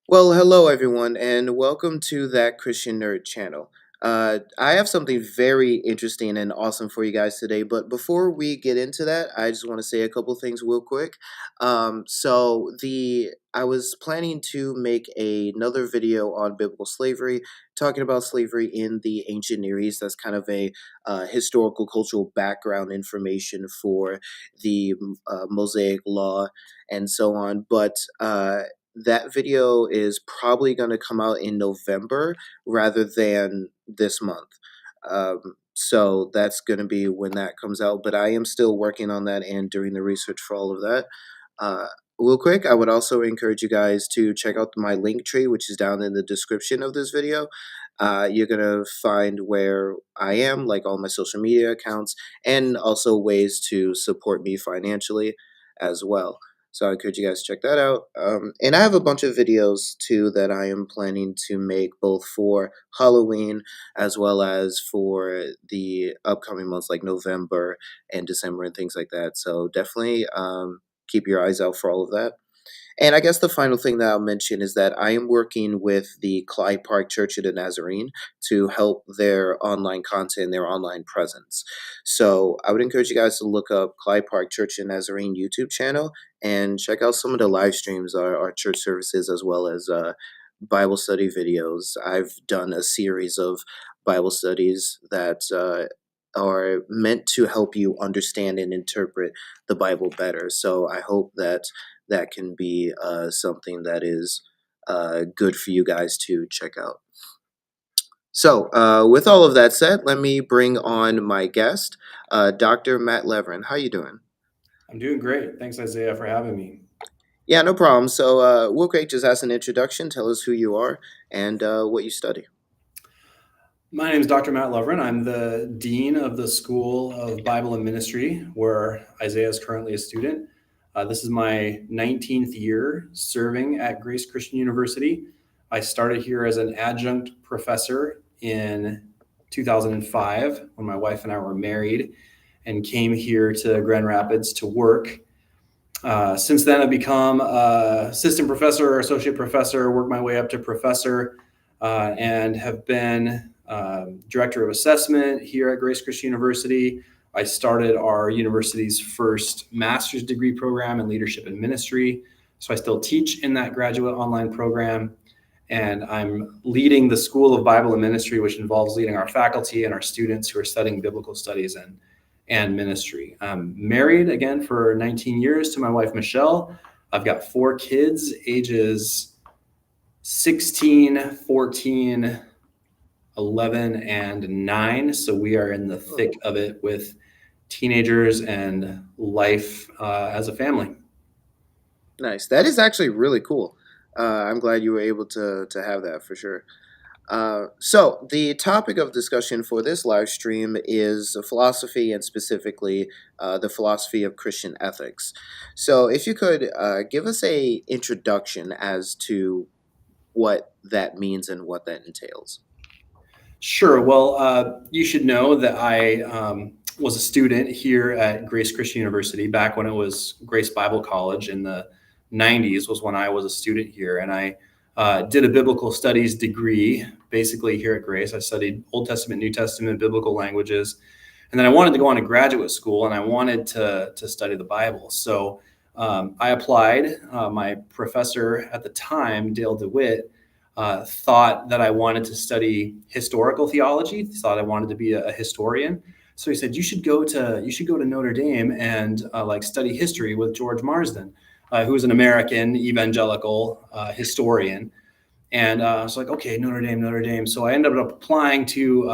Well, hello everyone, and welcome to that Christian Nerd channel. I have something very interesting and awesome for you guys today, but before we get into that, I just want to say a couple things real quick. I was planning to make another video on biblical slavery, talking about slavery in the ancient Near East. That's kind of a historical, cultural background information for the Mosaic Law and so on. But that video is probably going to come out in November rather than this month. So that's going to be when that comes out. But I am still working on that and doing the research for all of that. Uh, Real quick, I would also encourage you guys to check out my link tree, which is down in the description of this video. You're going to find where I am, like all my social media accounts, and also ways to support me financially as well. So I encourage you guys to check that out. And I have a bunch of videos too that I am planning to make both for Halloween as well as for the upcoming months like November and December and things like that. So definitely keep your eyes out for all of that. And I guess the final thing that I'll mention is that I am working with the Clyde Park Church of the Nazarene to help their online content, their online presence. So I would encourage you guys to look up Clyde Park Church of the Nazarene YouTube channel and check out some of the live streams, our church services, as well as Bible study videos. I've done a series of Bible studies that are meant to help you understand and interpret the Bible better. So I hope that that can be something that is good for you guys to check out. So, with all of that said, let me bring on my guest, Dr. Matt Loverin. How you doing? I'm doing great. Thanks, Isaiah, for having me. Yeah, no problem. So, real quick, just as an introduction, tell us who you are and what you study. My name is Dr. Matt Loverin. I'm the Dean of the School of Bible and Ministry, where Isaiah is currently a student. This is my 19th year serving at Grace Christian University. I started here as an adjunct professor in 2005 when my wife and I were married and came here to Grand Rapids to work. Since then, I've become assistant professor or associate professor, worked my way up to professor, and have been director of assessment here at Grace Christian University. I started our university's first master's degree program in leadership and ministry. So I still teach in that graduate online program. And I'm leading the School of Bible and Ministry, which involves leading our faculty and our students who are studying biblical studies and ministry. I'm married again for 19 years to my wife, Michelle. I've got 4 kids, ages 16, 14, 11, and 9. So we are in the thick of it with teenagers and life as a family. Nice. That is actually really cool. I'm glad you were able to have that for sure. So, the topic of discussion for this live stream is philosophy and specifically the philosophy of Christian ethics. So, if you could give us a introduction as to what that means and what that entails. Sure. Well, you should know that I was a student here at Grace Christian University back when it was Grace Bible College in the 90s was when I was a student here. And I did a biblical studies degree basically here at Grace. I studied Old Testament, New Testament, biblical languages. And then I wanted to go on to graduate school and I wanted to study the Bible. So I applied. My professor at the time, Dale DeWitt, thought that I wanted to study historical theology, thought I wanted to be a historian. So he said, you should go to Notre Dame and like study history with George Marsden, who is an American evangelical historian. And I was like, okay, Notre Dame, Notre Dame. So I ended up applying to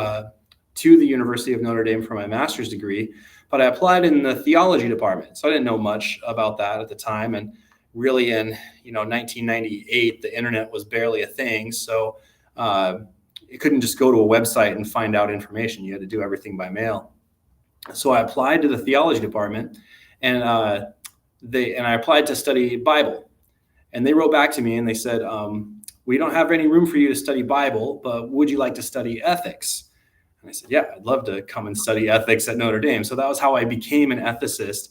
the University of Notre Dame for my master's degree, but I applied in the theology department. So I didn't know much about that at the time. And really in 1998, the internet was barely a thing. So you couldn't just go to a website and find out information. You had to do everything by mail. So I applied to the theology department and I applied to study Bible. And they wrote back to me and they said, we don't have any room for you to study Bible, but would you like to study ethics? And I said, yeah, I'd love to come and study ethics at Notre Dame. So that was how I became an ethicist.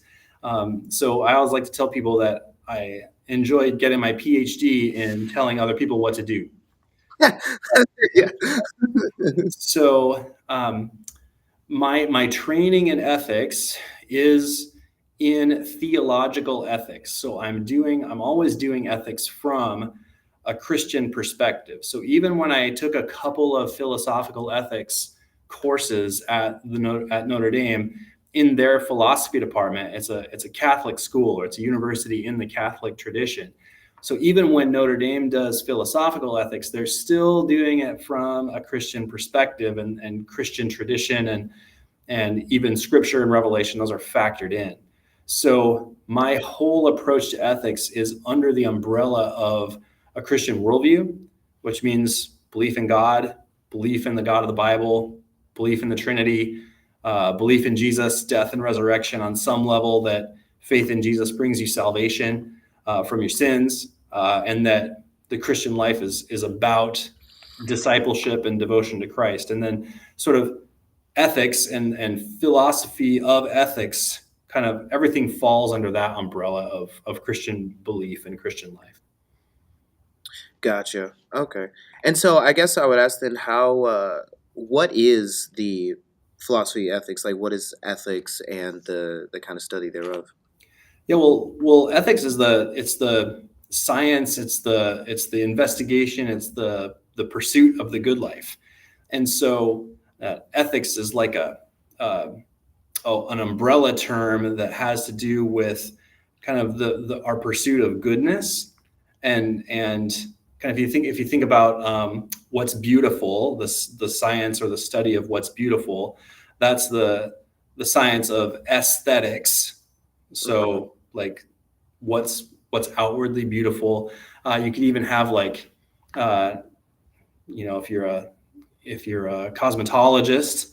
So I always like to tell people that I enjoyed getting my PhD in telling other people what to do. Yeah. So my training in ethics is in theological ethics. So I'm always doing ethics from a Christian perspective. So even when I took a couple of philosophical ethics courses at Notre Dame, in their philosophy department, it's a Catholic school, or it's a university in the Catholic tradition. So even when Notre Dame does philosophical ethics, they're still doing it from a Christian perspective, and Christian tradition, and even scripture and revelation, those are factored in. So my whole approach to ethics is under the umbrella of a Christian worldview, which means belief in God, belief in the God of the Bible, belief in the Trinity, belief in Jesus' death and resurrection on some level, that faith in Jesus brings you salvation from your sins, and that the Christian life is about discipleship and devotion to Christ. And then sort of ethics and philosophy of ethics, kind of everything falls under that umbrella of Christian belief and Christian life. Gotcha. Okay. And so I guess I would ask then how what is the philosophy of ethics? Like what is ethics and the kind of study thereof? Yeah, well, ethics is the science, it's the investigation, it's the pursuit of the good life. And so ethics is like uh, an umbrella term that has to do with kind of our pursuit of goodness, and kind of, if you think about what's beautiful, the science or the study of what's beautiful, that's the science of aesthetics. Mhm. So like what's outwardly beautiful. You could even have like uh, if you're a cosmetologist,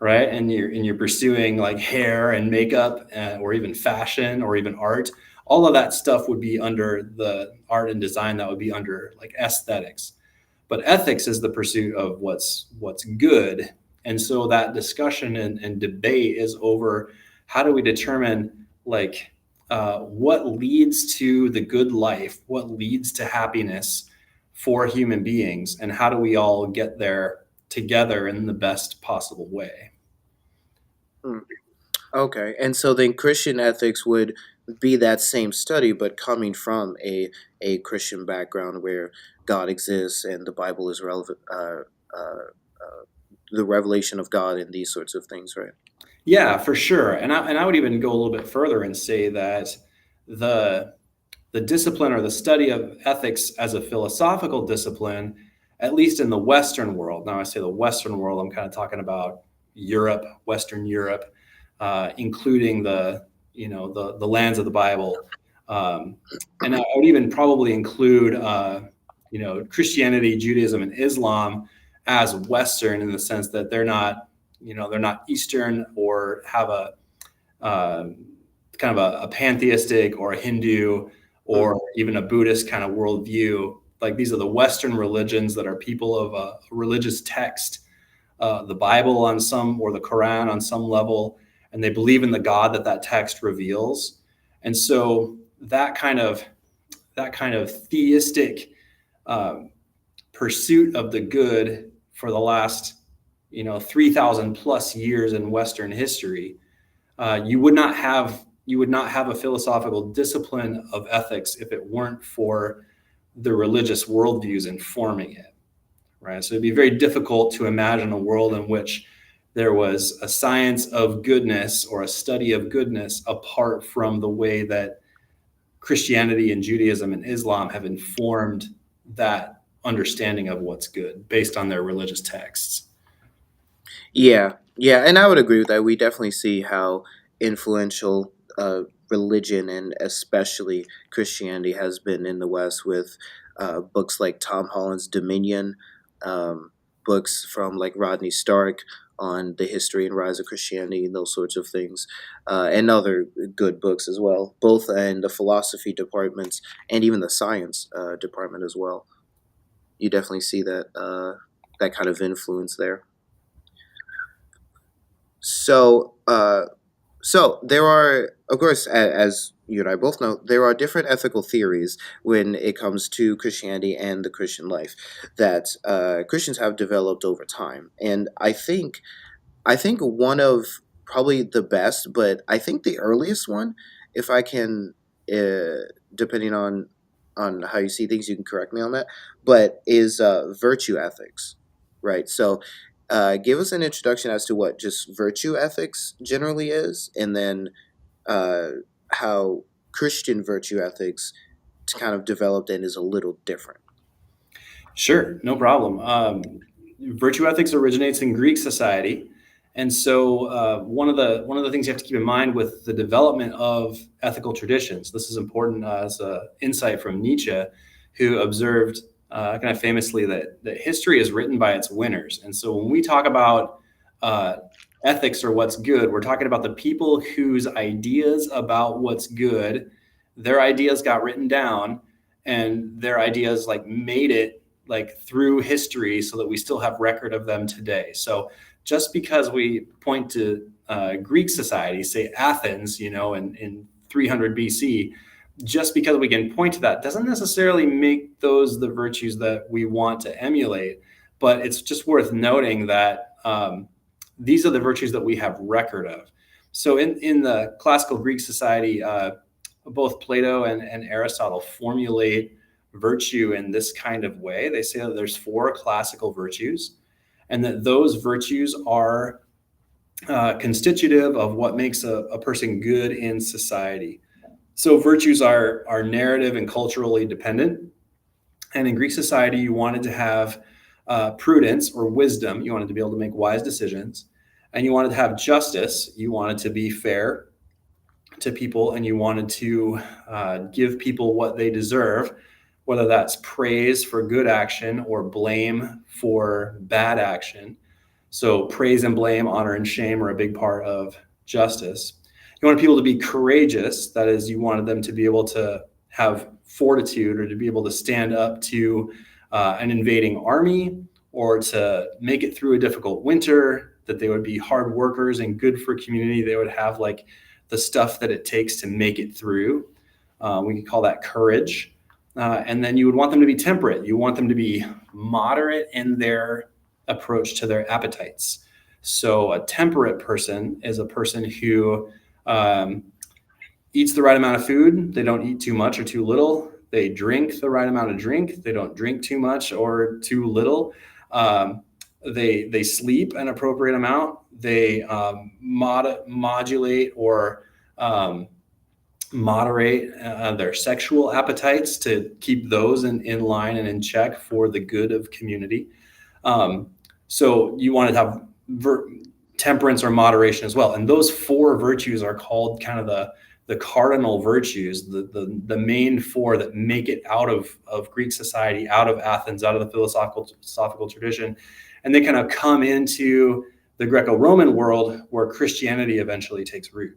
right, and you're pursuing like hair and makeup, or even fashion or even art, all of that stuff would be under the art and design, that would be under like aesthetics. But ethics is the pursuit of what's good. And so that discussion and debate is over how do we determine like what leads to the good life, what leads to happiness for human beings, and how do we all get there together in the best possible way. Mm. Okay. And so then Christian ethics would be that same study, but coming from a Christian background where God exists and the Bible is relevant, the revelation of God and these sorts of things, right? Yeah, for sure. And I would even go a little bit further and say that the the discipline or the study of ethics as a philosophical discipline, at least in the Western world. Now, I say the Western world, I'm kind of talking about Europe, Western Europe, including the lands of the Bible, um, and I would even probably include Christianity, Judaism, and Islam as Western, in the sense that they're not Eastern, or have a kind of a pantheistic or a Hindu or Mm. even a Buddhist kind of worldview. Like, these are the Western religions that are people of a religious text, the Bible on some, or the Quran on some level, and they believe in the God that text reveals. And so that kind of theistic um, pursuit of the good for the last 3,000 plus years in Western history, you would not have a philosophical discipline of ethics if it weren't for the religious worldviews informing it, right? So it'd be very difficult to imagine a world in which there was a science of goodness or a study of goodness apart from the way that Christianity and Judaism and Islam have informed that understanding of what's good based on their religious texts. Yeah, yeah, and I would agree with that. We definitely see how influential religion and especially Christianity has been in the West with books like Tom Holland's Dominion, um, books from like Rodney Stark on the history and rise of Christianity and those sorts of things, and other good books as well, both in the philosophy departments and even the science department as well. You definitely see that that kind of influence there. So, so there are, of course, as you and I both know, there are different ethical theories when it comes to Christianity and the Christian life that Christians have developed over time. And I think one of probably the best, but I think the earliest one, if I can, depending on how you see things, you can correct me on that. But is virtue ethics, right? So, give us an introduction as to what just virtue ethics generally is, and then uh, how Christian virtue ethics kind of developed and is a little different. Sure, no problem. Virtue ethics originates in Greek society, and so one of the things you have to keep in mind with the development of ethical traditions. This is important as an insight from Nietzsche, who observed kind of famously that history is written by its winners. And so when we talk about uh, ethics or what's good, we're talking about the people whose ideas about what's good, their ideas got written down, and their ideas like made it like through history so that we still have record of them today. So just because we point to Greek society, say Athens, in 300 BC, just because we can point to that doesn't necessarily make those the virtues that we want to emulate. But it's just worth noting that these are the virtues that we have record of. So in the classical Greek society, both Plato and Aristotle formulate virtue in this kind of way. They say that there's four classical virtues, and that those virtues are constitutive of what makes a person good in society. So virtues are narrative and culturally dependent. And in Greek society, you wanted to have prudence or wisdom. You wanted to be able to make wise decisions. And you wanted to have justice. You wanted to be fair to people, and you wanted to give people what they deserve, whether that's praise for good action or blame for bad action. So, praise and blame, honor and shame are a big part of justice. You wanted people to be courageous. That is, you wanted them to be able to have fortitude or to be able to stand up to an invading army or to make it through a difficult winter, that they would be hard workers and good for community. They would have like the stuff that it takes to make it through. We could call that courage. And then you would want them to be temperate. You want them to be moderate in their approach to their appetites. So a temperate person is a person who um, eats the right amount of food. They don't eat too much or too little. They drink the right amount of drink. They don't drink too much or too little. Um, they sleep an appropriate amount. They modulate or um, moderate their sexual appetites to keep those in line and in check for the good of community. Um, so you want to have temperance or moderation as well. And those four virtues are called kind of the cardinal virtues, the main four that make it out of Greek society, out of Athens, out of the philosophical tradition. And they kind of come into the Greco-Roman world where Christianity eventually takes root.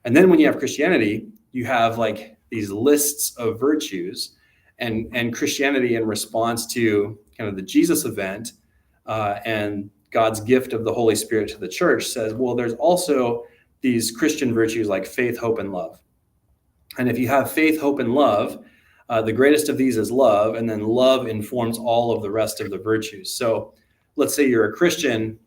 And then when you have Christianity, you have like these lists of virtues, and Christianity in response to kind of the Jesus event and God's gift of the Holy Spirit to the church says, well, there's also these Christian virtues like faith, hope, and love. And if you have faith, hope, and love, the greatest of these is love, and then love informs all of the rest of the virtues. So let's say you're a Christian.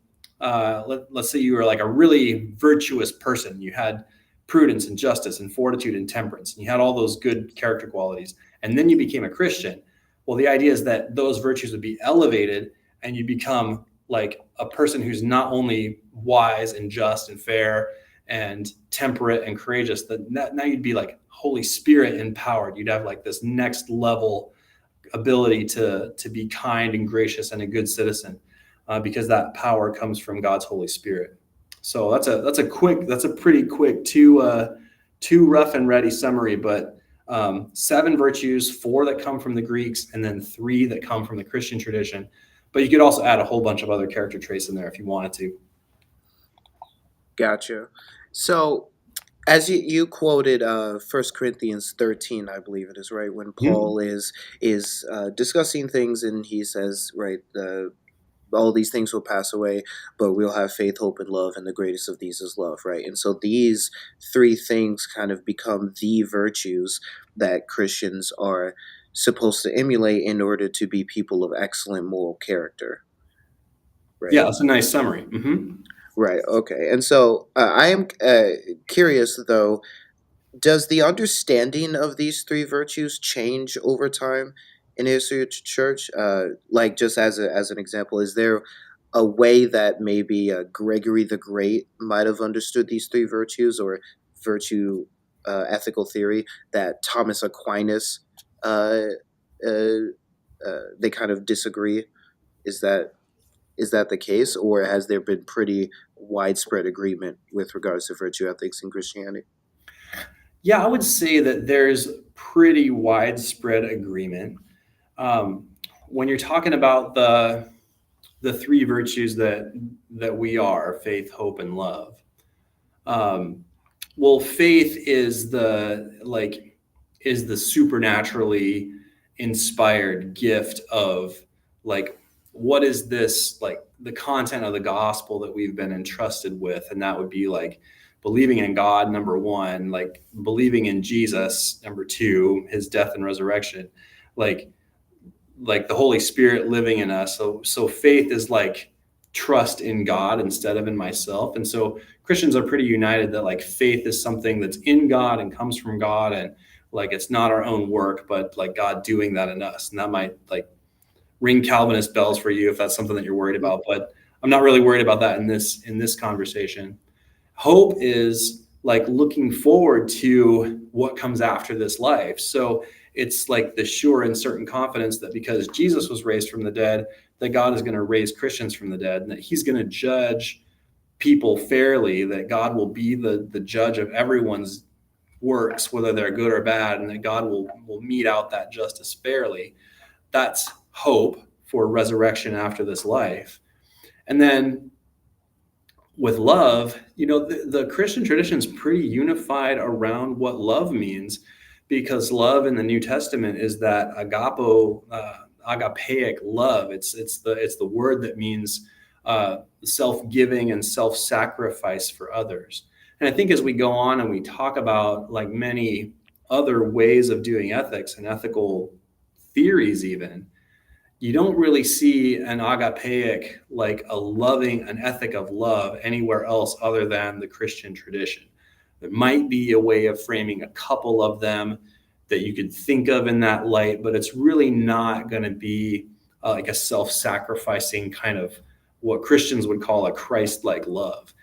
Let's say you were like a really virtuous person. You had prudence and justice and fortitude and temperance, and you had all those good character qualities. And then you became a Christian. Well, the idea is that those virtues would be elevated, and you become like a person who's not only wise and just and fair and temperate and courageous, that now you'd be like Holy Spirit empowered. You'd have like this next level ability to be kind and gracious and a good citizen, because that power comes from God's Holy Spirit. So that's a pretty quick two rough and ready summary, but seven virtues, four that come from the Greeks, and then three that come from the Christian tradition. But you could also add a whole bunch of other character traits in there if you wanted to. Gotcha. So, as you quoted 1 Corinthians 13, I believe it is, right, when Mhm. Paul is discussing things, and he says, right, all these things will pass away, but we'll have faith, hope, and love, and the greatest of these is love, right? And so these three things kind of become the virtues that Christians are supposed to emulate in order to be people of excellent moral character, Yeah, right? that's a nice summary. Right. Okay. And so I am curious, though, does the understanding of these three virtues change over time in the history of church? Like, just as an example, is there a way that maybe Gregory the Great might have understood these three virtues, or virtue ethical theory that Thomas Aquinas uh, uh, they kind of disagree? Is that is that the case, or has there been pretty widespread agreement with regards to virtue ethics in Christianity? Yeah, I would say that there's pretty widespread agreement. Um, when you're talking about the three virtues that we are, faith, hope, and love. Um, well, faith is the supernaturally inspired gift of like what is this, like the content of the gospel that we've been entrusted with, and that would be like believing in God, number one, like believing in Jesus, number two, his death and resurrection, like the Holy Spirit living in us. So faith is like trust in God instead of in myself. And so Christians are pretty united that like faith is something that's in God and comes from God, and like it's not our own work, but like God doing that in us. And that might like ring Calvinist bells for you if that's something that you're worried about, but I'm not really worried about that in this conversation. Hope is like looking forward to what comes after this life. So it's like the sure and certain confidence that because Jesus was raised from the dead, that God is going to raise Christians from the dead, and that he's going to judge people fairly, that God will be the judge of everyone's works, whether they're good or bad, and that God will mete out that justice fairly. That's hope for resurrection after this life. And then with love, the Christian tradition is pretty unified around what love means, because love in the New Testament is that agapeic love. It's the word that means self-giving and self-sacrifice for others. And I think as we go on and we talk about like many other ways of doing ethics and ethical theories, even you don't really see an agapeic, like an ethic of love anywhere else other than the Christian tradition. There might be a way of framing a couple of them that you could think of in that light, but it's really not going to be like a self-sacrificing kind of what Christians would call a Christ-like love,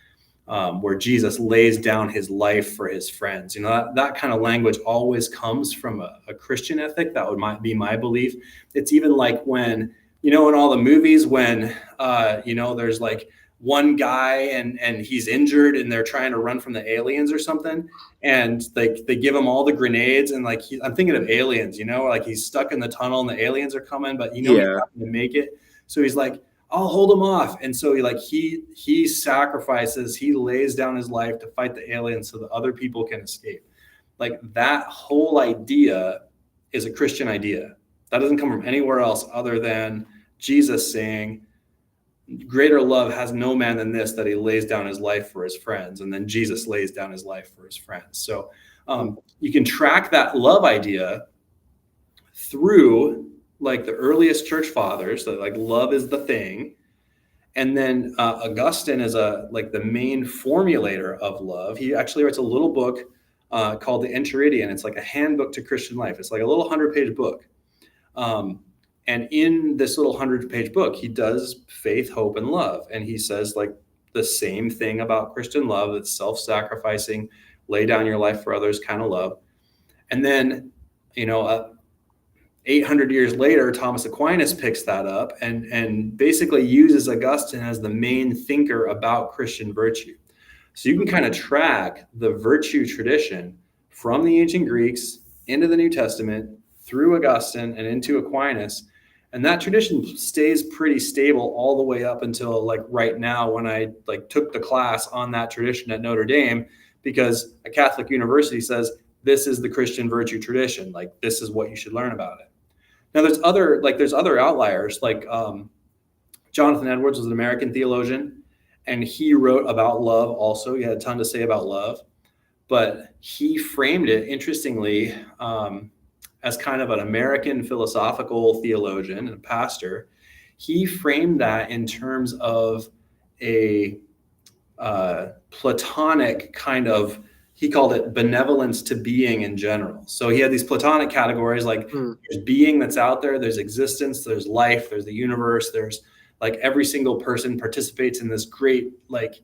where Jesus lays down his life for his friends. That kind of language always comes from a Christian ethic. That might be my belief. It's even like when, in all the movies, when, there's like one guy and he's injured and they're trying to run from the aliens or something. And they give him all the grenades, and like, I'm thinking of Aliens, like he's stuck in the tunnel and the aliens are coming, but he's not Yeah. going to make it. So he's like, I'll hold him off. And so he sacrifices, he lays down his life to fight the aliens so that other people can escape. Like that whole idea is a Christian idea. That doesn't come from anywhere else other than Jesus saying, greater love has no man than this, that he lays down his life for his friends. And then Jesus lays down his life for his friends. So you can track that love idea through like the earliest church fathers, that like love is the thing. And then Augustine is like the main formulator of love. He actually writes a little book called the Enchiridion. It's like a handbook to Christian life. It's like a little 100-page book. And in this little 100-page book, he does faith, hope, and love. And he says like the same thing about Christian love. That's self-sacrificing, lay down your life for others kind of love. And then, 800 years later, Thomas Aquinas picks that up and basically uses Augustine as the main thinker about Christian virtue. So you can kind of track the virtue tradition from the ancient Greeks into the New Testament, through Augustine and into Aquinas. And that tradition stays pretty stable all the way up until like right now, when I like took the class on that tradition at Notre Dame, because a Catholic university says, this is the Christian virtue tradition. Like, this is what you should learn about it. Now there's other outliers, like Jonathan Edwards was an American theologian, and he wrote about love also. He had a ton to say about love, but he framed it interestingly as kind of an American philosophical theologian and pastor. He framed that in terms of a Platonic kind of, he called it benevolence to being in general. So he had these Platonic categories like Mm, there's being that's out there, there's existence, there's life, there's the universe, there's like every single person participates in this great like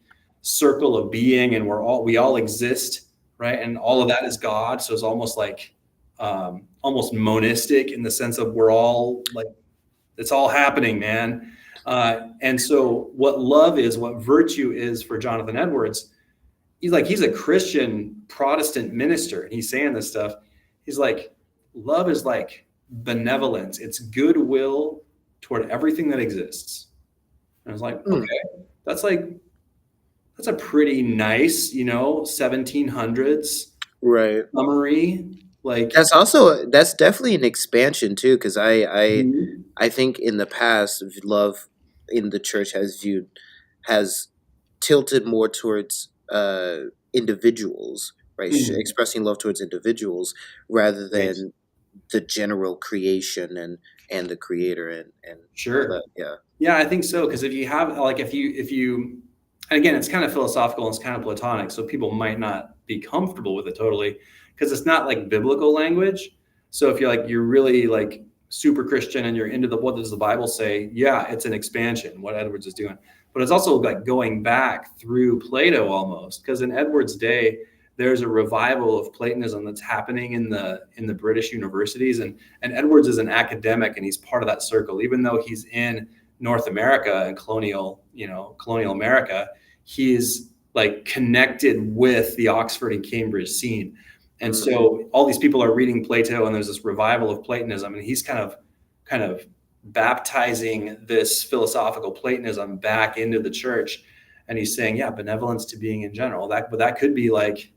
circle of being, and we all exist, right? And all of mm, that is God. So it's almost like almost monistic in the sense of we're all like it's all happening, man. And so, what love is, what virtue is for Jonathan Edwards, he's a Christian Protestant minister, and he's saying this stuff. He's like, love is like benevolence; it's goodwill toward everything that exists. And I was like, mm. okay, that's like that's a pretty nice, 1700s Right. summary. Like, That's definitely an expansion too, because mhm, I think in the past, love in the church has tilted more towards individuals, right? mhm, Expressing love towards individuals rather right, than the general creation and the creator and all sure. that. Yeah. Yeah, I think so. Because if you have like and again, it's kind of philosophical and it's kind of platonic, so people might not be comfortable with it totally because it's not like biblical language. So if you're really like super Christian and you're into the what does the Bible say? Yeah, it's an expansion, what Edwards is doing. But it's also like going back through Plato almost, because in Edwards' day, there's a revival of Platonism that's happening in the British universities, and Edwards is an academic and he's part of that circle, even though he's in North America and colonial America, he's like connected with the Oxford and Cambridge scene. And Mm, so all these people are reading Plato and there's this revival of Platonism, and he's kind of baptizing this philosophical Platonism back into the church. And he's saying, yeah, benevolence to being in general. But that could be like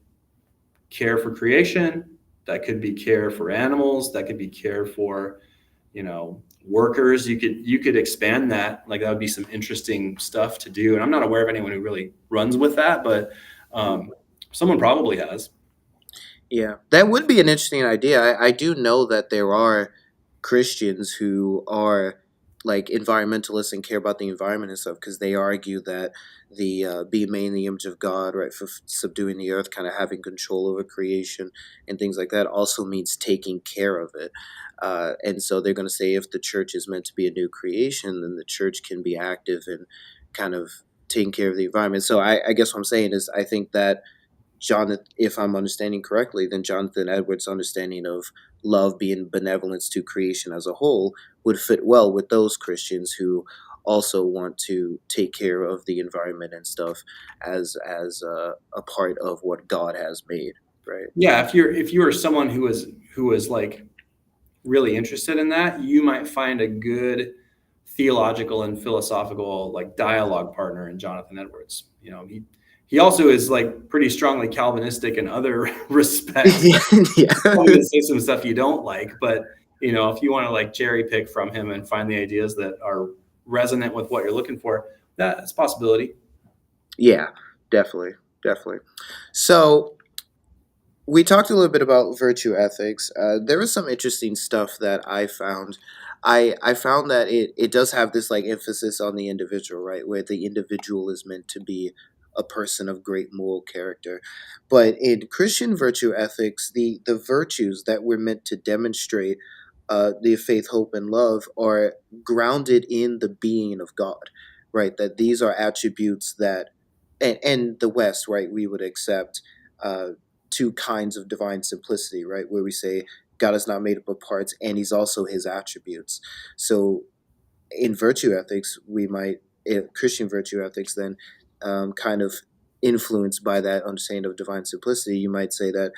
care for creation, that could be care for animals, that could be care for workers. You could expand that. Like that would be some interesting stuff to do, and I'm not aware of anyone who really runs with that, but mm. someone probably has. Yeah, that would be an interesting idea. I do know that there are Christians who are like environmentalists and care about the environment and stuff because they argue that the being made in the image of God, right, for subduing the earth, kind of having control over creation and things like that, also means taking care of it. And so they're going to say if the church is meant to be a new creation, then the church can be active in kind of taking care of the environment. So I guess what I'm saying is I think that Jonathan, if I'm understanding correctly, then Jonathan Edwards' understanding of love being benevolence to creation as a whole would fit well with those Christians who also want to take care of the environment and stuff as a part of what God has made, right? Yeah, if you are someone who is like really interested in that, you might find a good theological and philosophical like dialogue partner in Jonathan Edwards. He also is like pretty strongly Calvinistic in other respects. Yeah, Probably gonna say some stuff you don't like, but if you want to like cherry pick from him and find the ideas that are resonant with what you're looking for, that's a possibility. yeah, definitely, definitely. So we talked a little bit about virtue ethics. There was some interesting stuff that I found. I found that it does have this like emphasis on the individual, right? Where the individual is meant to be a person of great moral character. But in Christian virtue ethics, the virtues that we're meant to demonstrate, the faith, hope, and love, are grounded in the being of God, right? That these are attributes that, and the West, right, we would accept. Two kinds of divine simplicity, right? Where we say God is not made up of parts and he's also his attributes. So in virtue ethics, we might, in Christian virtue ethics, then kind of influenced by that understanding of divine simplicity, you might say that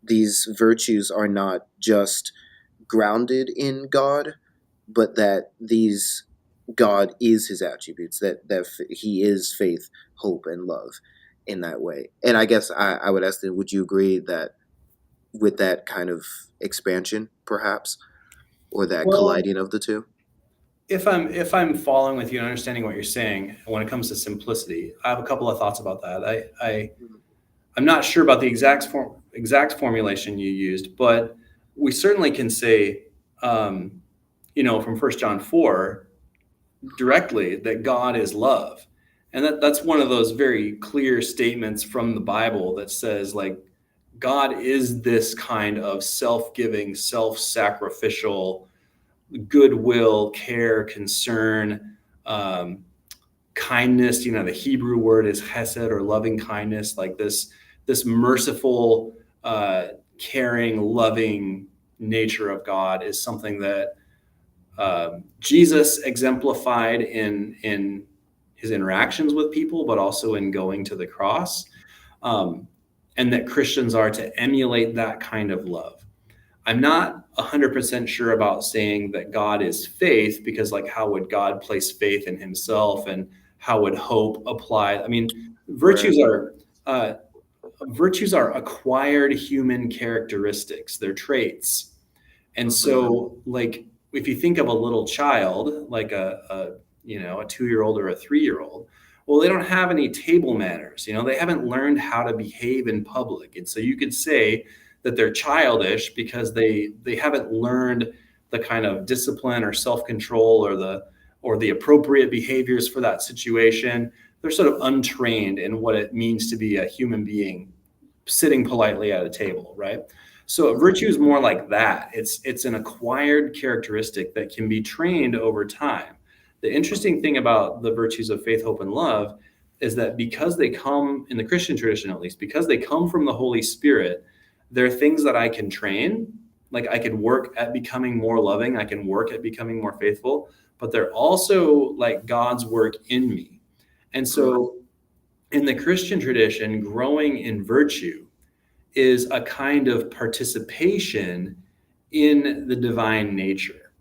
these virtues are not just grounded in God, but that these God is his attributes, that he is faith, hope, and love in that way. And I guess I would ask that, would you agree that with that kind of expansion, perhaps, or that Well, colliding of the two? If I'm following with you and understanding what you're saying when it comes to simplicity, I have a couple of thoughts about that. Mhm. I'm not sure about the exact formulation you used, but we certainly can say, um, from First John 4 directly that God is love, and that's one of those very clear statements from the Bible that says like God is this kind of self-giving, self-sacrificial, goodwill, care, concern, um, kindness. The Hebrew word is hesed, or loving kindness, like this merciful, caring, loving nature of God is something that Jesus exemplified in his interactions with people, but also in going to the cross, um, and that Christians are to emulate that kind of love. I'm not 100% sure about saying that God is faith, because like how would God place faith in himself, and how would hope apply? I mean, Right. uh, virtues are acquired human characteristics, they're traits. And Mhm. so, like, if you think of a little child, like a 2-year-old or a 3-year-old, well, they don't have any table manners. They haven't learned how to behave in public, and so you could say that they're childish because they haven't learned the kind of discipline or self control, or the appropriate behaviors for that situation. They're sort of untrained in what it means to be a human being sitting politely at a table, right? So a Mhm. virtue is more like that. It's an acquired characteristic that can be trained over time. The interesting thing about the virtues of faith, hope, and love is that because they come in the Christian tradition, at least, because they come from the Holy Spirit, they're things that I can train. Like I can work at becoming more loving, I can work at becoming more faithful, but they're also like God's work in me. And Mhm. so in the Christian tradition, growing in virtue is a kind of participation in the divine nature.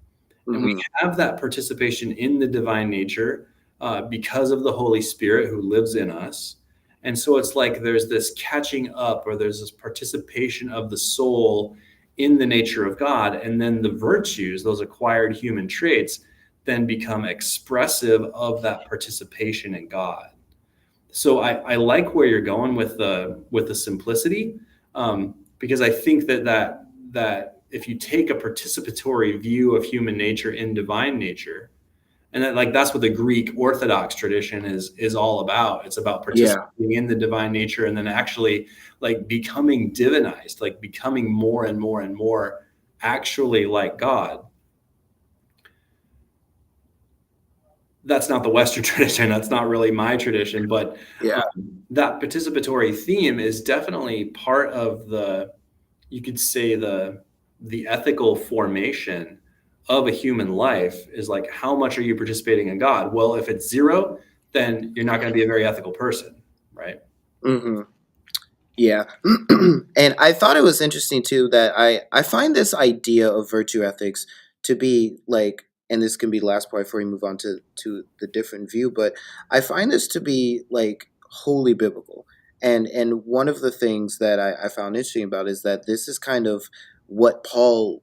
And we Mhm. have that participation in the divine nature because of the Holy Spirit who lives in us. And so it's like there's this catching up, or there's this participation of the soul in the nature of God. And then the virtues, those acquired human traits, then become expressive of that participation in God. So I like where you're going with the simplicity, because I think that if you take a participatory view of human nature in divine nature, and that, like, that's what the Greek Orthodox tradition is all about. It's about Yeah. participating in the divine nature, and then actually like becoming divinized, like becoming more and more and more actually like God. That's not the Western tradition. That's not really my tradition, but Yeah. that participatory theme is definitely part of you could say the ethical formation of a human life. Is like, how much are you participating in God? Well, if it's zero, then you're not going to be a very ethical person, right? Mhm. Yeah. And I thought it was interesting too that I find this idea of virtue ethics to be like, and this can be the last part before we move on to the different view, but I find this to be like wholly biblical. And one of the things that I found interesting about is that this is kind of what Paul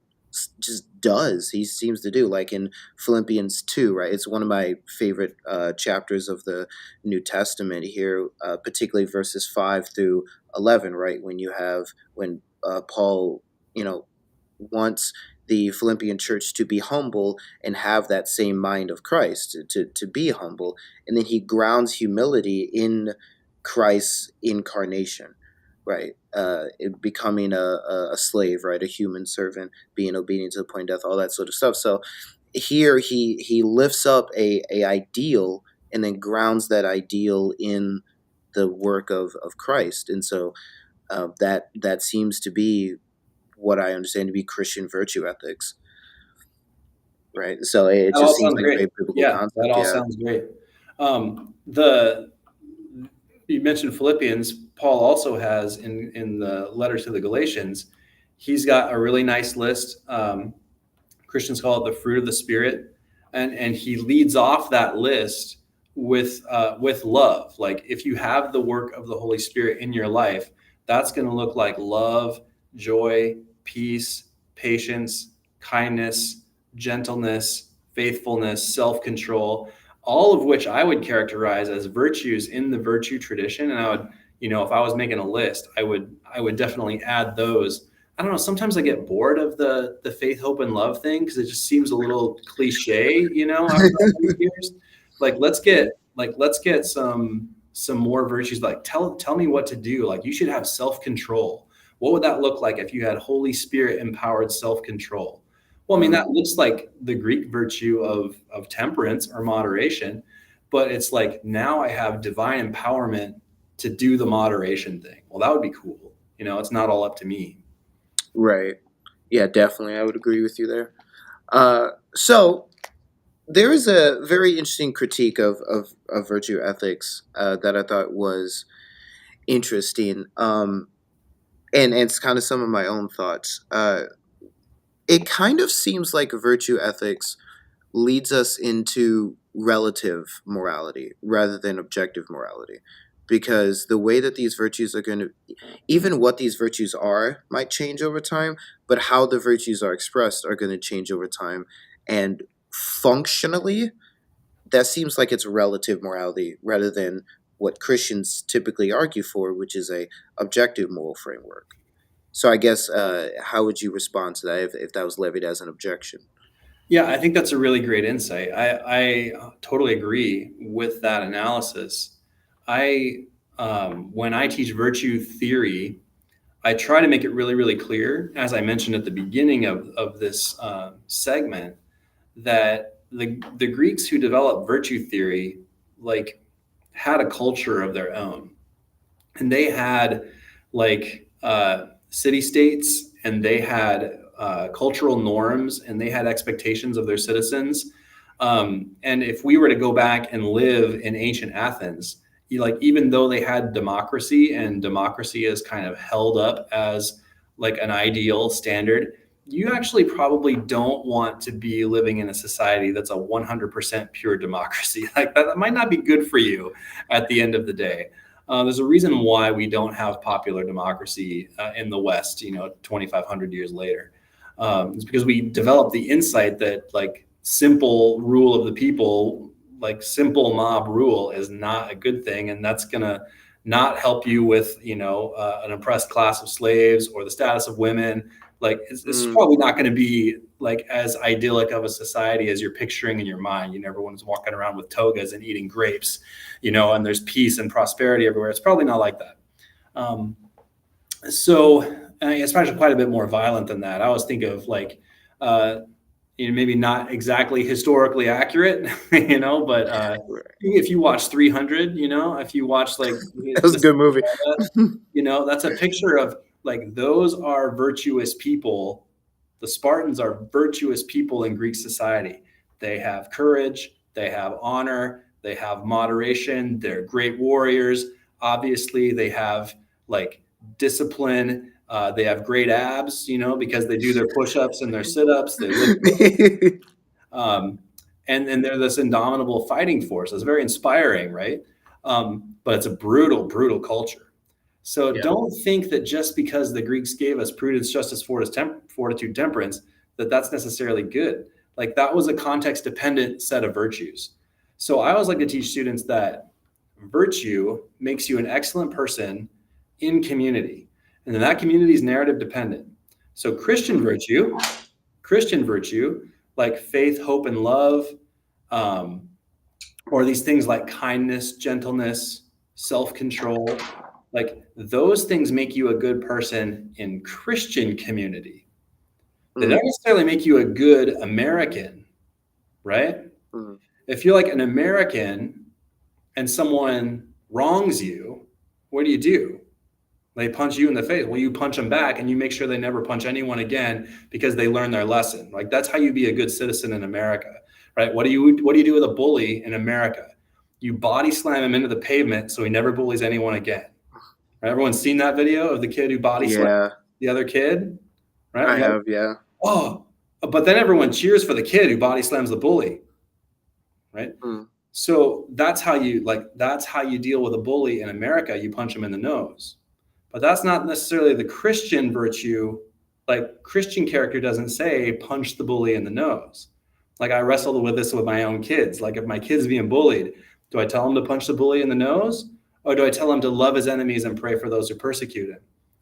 just does. He seems to do, like in Philippians 2, right? It's one of my favorite chapters of the New Testament here, particularly verses 5 through 11, right? When Paul, you know, wants the Philippian church to be humble and have that same mind of Christ, to be humble. And then he grounds humility in Christ's incarnation, right? Becoming a slave, right? A human servant, being obedient to the point of death, all that sort of stuff. So here he lifts up a ideal and then grounds that ideal in the work of Christ. And so that seems to be what I understand to be Christian virtue ethics, right? So it That just all seems sounds like a great. very biblical Yeah, that concept. all Yeah. sounds great. The You mentioned Philippians. Paul also has in the letter to the Galatians, he's got a really nice list. Christians call it the fruit of the Spirit, and he leads off that list with love. Like, if you have the work of the Holy Spirit in your life, that's going to look like love, joy, peace, patience, kindness, gentleness, faithfulness, self-control, all of which I would characterize as virtues in the virtue tradition. And I would, if I was making a list, I would definitely add those. I don't know. Sometimes I get bored of the faith, hope, and love thing because it just seems a little cliche, after all these years. Like let's get some more virtues. Like tell me what to do. Like you should have self-control. What would that look like if you had Holy Spirit empowered self-control? Well, I mean, that looks like the Greek virtue of temperance or moderation, but it's like now I have divine empowerment to do the moderation thing. Well, that would be cool. It's not all up to me. Right. Yeah, definitely. I would agree with you there. So there is a very interesting critique of virtue ethics that I thought was interesting. And it's kind of some of my own thoughts. It kind of seems like virtue ethics leads us into relative morality rather than objective morality. Because the way that these virtues are going to, even what these virtues are, might change over time, but how the virtues are expressed are going to change over time. And functionally, that seems like it's relative morality rather than what Christians typically argue for, which is a objective moral framework. So I guess how would you respond to that if that was levied as an objection? Yeah, I think that's a really great insight. I totally agree with that analysis. When I teach virtue theory, I try to make it really, really clear, as I mentioned at the beginning of this segment, that the Greeks who developed virtue theory like had a culture of their own, and they had like city states, and they had cultural norms, and they had expectations of their citizens. And if we were to go back and live in ancient Athens, even though they had democracy, and democracy is kind of held up as like an ideal standard, you actually probably don't want to be living in a society that's a 100% pure democracy. Like that might not be good for you at the end of the day. There's a reason why we don't have popular democracy in the West, 2,500 years later. It's because we developed the insight that like simple rule of the people, like simple mob rule, is not a good thing, and that's gonna not help you with an oppressed class of slaves or the status of women. Like it's probably not going to be like as idyllic of a society as you're picturing in your mind. Everyone's walking around with togas and eating grapes, and there's peace and prosperity everywhere. It's probably not like that. So it's actually quite a bit more violent than that. I always think of like, maybe not exactly historically accurate, but if you watch 300, if you watch like, That was a good movie. that's a picture of like, those are virtuous people. The Spartans are virtuous people in Greek society. They have courage, they have honor, they have moderation, they're great warriors. Obviously, they have like discipline. They have great abs, because they do their push-ups and their sit-ups. They lift and they're this indomitable fighting force. It's very inspiring, right? But it's a brutal, brutal culture. So Yeah. don't think that just because the Greeks gave us prudence, justice, fortitude, temperance, that's necessarily good. Like that was a context-dependent set of virtues. So I always like to teach students that virtue makes you an excellent person in community, and then that community is narrative dependent. So Christian virtue, like faith, hope, and love, or these things like kindness, gentleness, self-control, like those things make you a good person in Christian community. They don't necessarily make you a good American, right? If you're like an American and someone wrongs you, what do? They punch you in the face. Well, you punch them back, and you make sure they never punch anyone again because they learned their lesson. Like that's how you be a good citizen in America, right? What do you do with a bully in America? You body slam him into the pavement so he never bullies anyone again. Right? Everyone's seen that video of the kid who body slammed the other kid, right? I have, yeah. Oh, but then everyone cheers for the kid who body slams the bully, right? So that's how you deal with a bully in America. You punch him in the nose. But that's not necessarily the Christian virtue. Like Christian character doesn't say punch the bully in the nose. Like, I wrestled with this with my own kids. Like, if my kid's being bullied, do I tell him to punch the bully in the nose, or do I tell him to love his enemies and pray for those who persecute him?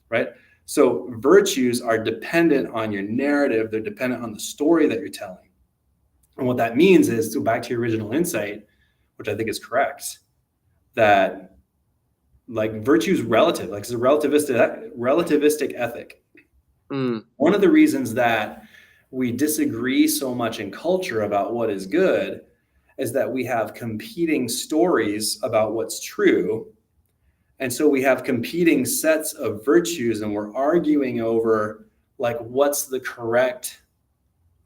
Right? So virtues are dependent on your narrative. They're dependent on the story that you're telling. And what that means is, to back to your original insight, which I think is correct, that like virtue is relative, like it's a relativistic ethic. Mm, One of the reasons that we disagree so much in culture about what is good is that we have competing stories about what's true. And so we have competing sets of virtues, and we're arguing over like what's the correct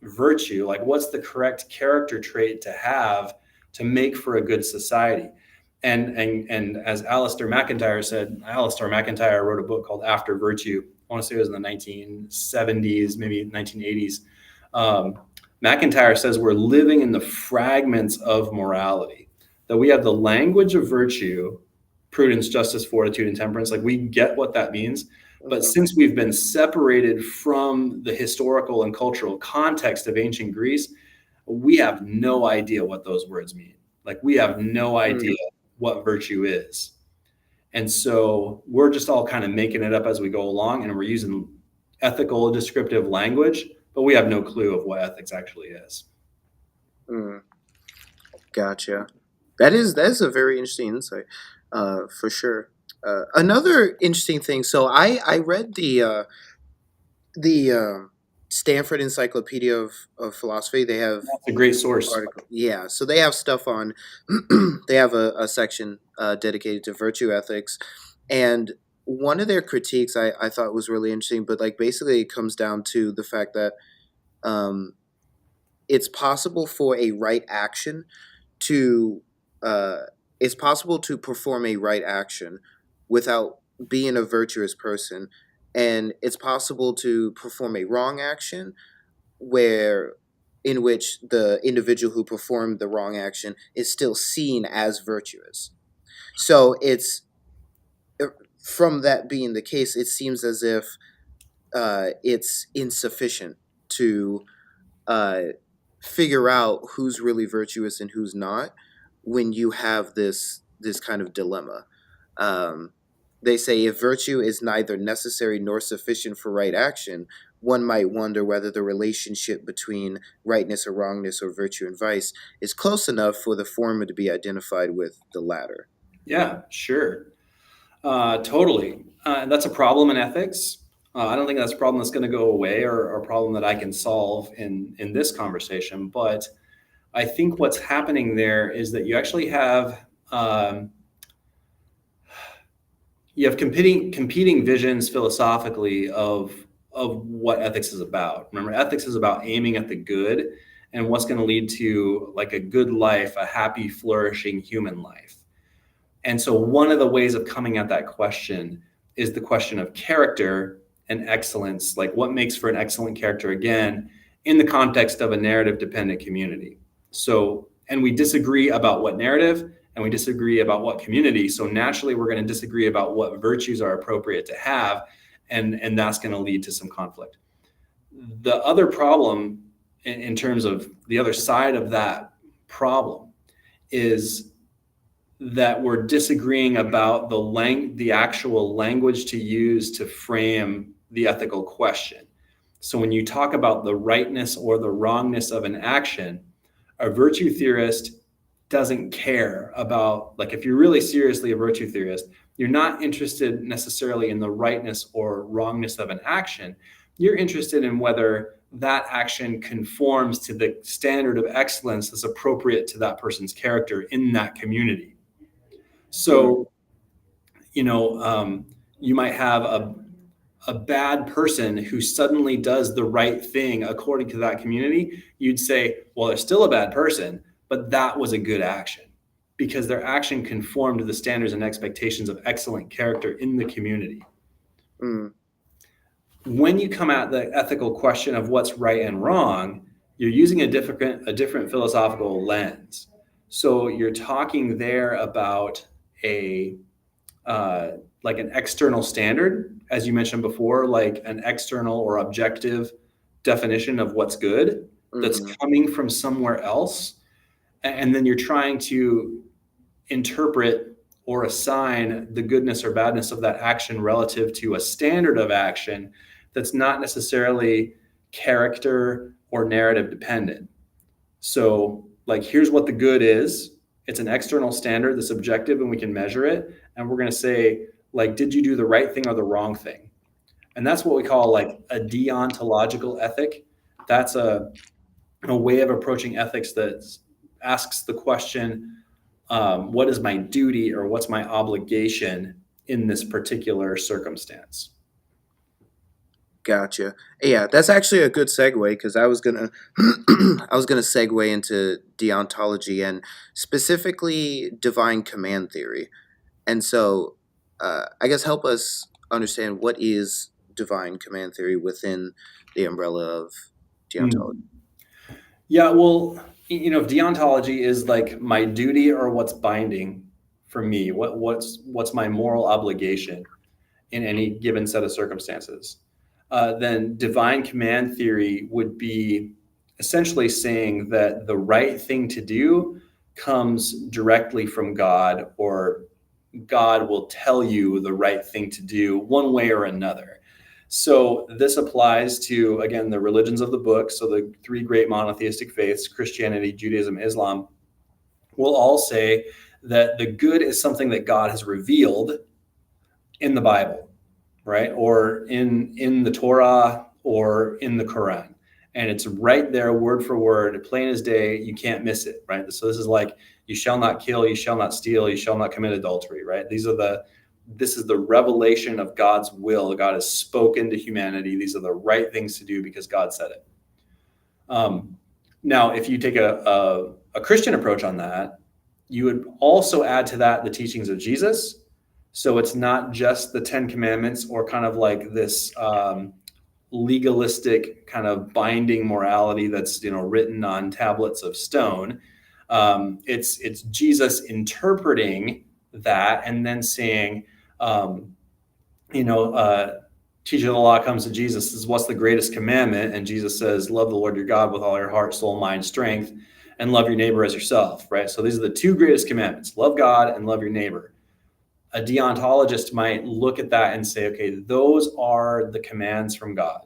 virtue, like what's the correct character trait to have to make for a good society. And as Alistair McIntyre said, Alistair McIntyre wrote a book called After Virtue. I want to say it was in the 1970s, maybe 1980s. McIntyre says we're living in the fragments of morality, that we have the language of virtue, prudence, justice, fortitude, and temperance. Like, we get what that means. But mhm, since we've been separated from the historical and cultural context of ancient Greece, we have no idea what those words mean. Like, we have no idea mm, what virtue is. And so we're just all kind of making it up as we go along, and we're using ethical descriptive language, but we have no clue of what ethics actually is. mm. Gotcha. That is a very interesting insight, for sure. Another interesting thing. So I read the Stanford Encyclopedia of Philosophy. They have That's a great source. article. Yeah, so they have stuff on. They have a section dedicated to virtue ethics, and one of their critiques I thought was really interesting. But like basically, it comes down to the fact that um, it's possible for a right action to uh, it's possible to perform a right action without being a virtuous person, and it's possible to perform a wrong action where in which the individual who performed the wrong action is still seen as virtuous. So it's uh, from that being the case, it seems as if it's insufficient to uh, figure out who's really virtuous and who's not when you have this kind of dilemma. Um, they say if virtue is neither necessary nor sufficient for right action, one might wonder whether the relationship between rightness or wrongness or virtue and vice is close enough for the former to be identified with the latter. Yeah, sure. Totally. That's a problem in ethics. I don't think that's a problem that's going to go away, or a problem that I can solve in this conversation. But I think what's happening there is that um, you have competing visions philosophically of what ethics is about. Remember, ethics is about aiming at the good and what's going to lead to like a good life, a happy, flourishing human life. And so one of the ways of coming at that question is the question of character and excellence, like what makes for an excellent character, again, in the context of a narrative dependent community. So, and we disagree about what narrative, and we disagree about what community. So naturally, we're going to disagree about what virtues are appropriate to have, and that's going to lead to some conflict. The other problem, in terms of the other side of that problem, is that we're disagreeing about the actual language to use to frame the ethical question. So when you talk about the rightness or the wrongness of an action, a virtue theorist doesn't care about, like, if you're really seriously a virtue theorist, you're not interested necessarily in the rightness or wrongness of an action. You're interested in whether that action conforms to the standard of excellence that's appropriate to that person's character in that community. Mm, So, you might have a bad person who suddenly does the right thing according to that community. You'd say, well, they're still a bad person, but that was a good action because their action conformed to the standards and expectations of excellent character in the community. mm, When you come at the ethical question of what's right and wrong, you're using a different philosophical lens. So you're talking there about a like an external standard, as you mentioned before, like an external or objective definition of what's good, that's Mhm. coming from somewhere else, and then you're trying to interpret or assign the goodness or badness of that action relative to a standard of action that's not necessarily character or narrative dependent. So, like, here's what the good is. It's an external standard that's objective and we can measure it. And we're going to say, like, did you do the right thing or the wrong thing? And that's what we call like a deontological ethic. That's a way of approaching ethics that asks the question, what is my duty or what's my obligation in this particular circumstance? Gotcha. Yeah, that's actually a good segue because I was gonna I was gonna segue into deontology and specifically divine command theory. And so, I guess help us understand what is divine command theory within the umbrella of deontology. Mm. Yeah, well, if deontology is like my duty or what's binding for me, what's my moral obligation in any given set of circumstances, then divine command theory would be essentially saying that the right thing to do comes directly from God, or God will tell you the right thing to do one way or another. So this applies to, again, the religions of the book. So the three great monotheistic faiths, Christianity, Judaism, Islam, will all say that the good is something that God has revealed in the Bible, right? Or in the Torah or in the Quran. And it's right there, word for word, plain as day. You can't miss it, right? So this is like, you shall not kill, you shall not steal, you shall not commit adultery, right? This is the revelation of God's will. God has spoken to humanity. These are the right things to do because God said it. Now, if you take a Christian approach on that, you would also add to that the teachings of Jesus. So it's not just the Ten Commandments or kind of like this legalistic kind of binding morality that's written on tablets of stone. It's Jesus interpreting that and then saying, you know, teacher of the law comes to Jesus, says, what's the greatest commandment? And Jesus says, love the Lord your God with all your heart, soul, mind, strength, and love your neighbor as yourself, right? So these are the two greatest commandments, love God and love your neighbor. A deontologist might look at that and say, okay, those are the commands from God.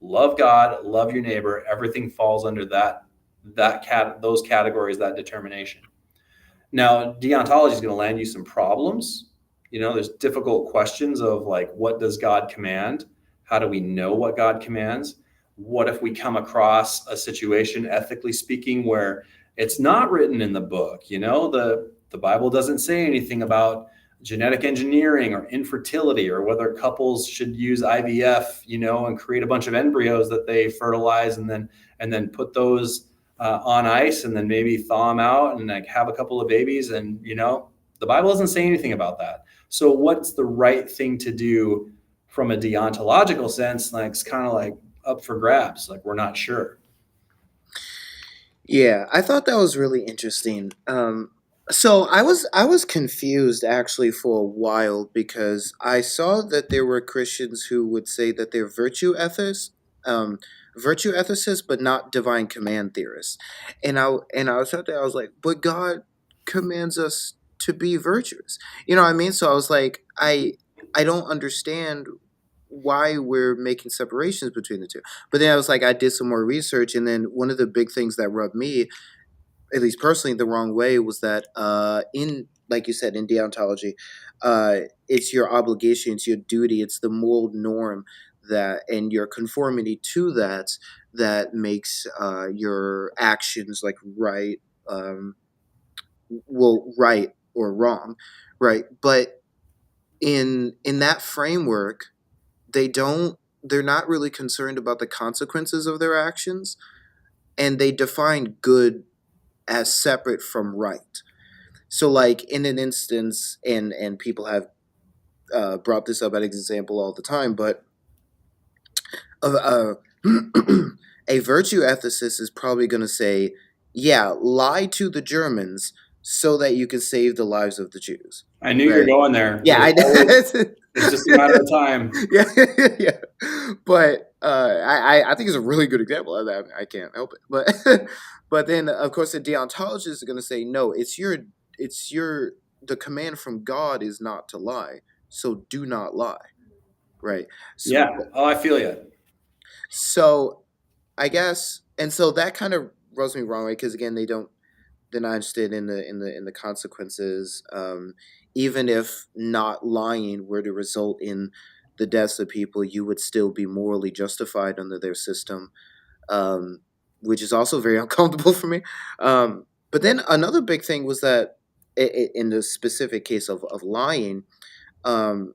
Love God, love your neighbor. Everything falls under those categories, that determination. Now, deontology is going to land you some problems. There's difficult questions of like, what does God command? How do we know what God commands? What if we come across a situation, ethically speaking, where it's not written in the book? The Bible doesn't say anything about genetic engineering or infertility, or whether couples should use IVF, and create a bunch of embryos that they fertilize and then put those on ice and then maybe thaw them out and like have a couple of babies. And the Bible doesn't say anything about that. So what's the right thing to do from a deontological sense? Like, it's kind of like up for grabs. Like, we're not sure. Yeah, I thought that was really interesting. So I was confused actually for a while because I saw that there were Christians who would say that they're um, virtue ethicists, but not divine command theorists. And I was out there, I was like, but God commands us to be virtuous. You know what I mean? So I was like, I don't understand why we're making separations between the two. But then I was like, I did some more research, and then one of the big things that rubbed me, at least personally, the wrong way was that in, like you said, in deontology, it's your obligation, it's your duty, it's the moral norm that, and your conformity to that makes your actions like right, right or wrong, right? But in that framework, they're not really concerned about the consequences of their actions, and they define good as separate from right. So like in an instance, and people have brought this up as an example all the time, but a, a virtue ethicist is probably going to say, yeah, lie to the Germans so that you can save the lives of the Jews, I knew you were right? going there. Yeah, I It's just a matter of time. yeah, yeah. But I think it's a really good example of that. I can't help it, but but then of course the deontologist is going to say no. It's your the command from God is not to lie, so do not lie, right? So Yeah. Oh, I feel you. so I guess, and so that kind of rubs me wrong, right? Because again, they're not interested in the consequences. Even if not lying were to result in the deaths of people, you would still be morally justified under their system, um, which is also very uncomfortable for me. But then another big thing was that in the specific case of lying, um,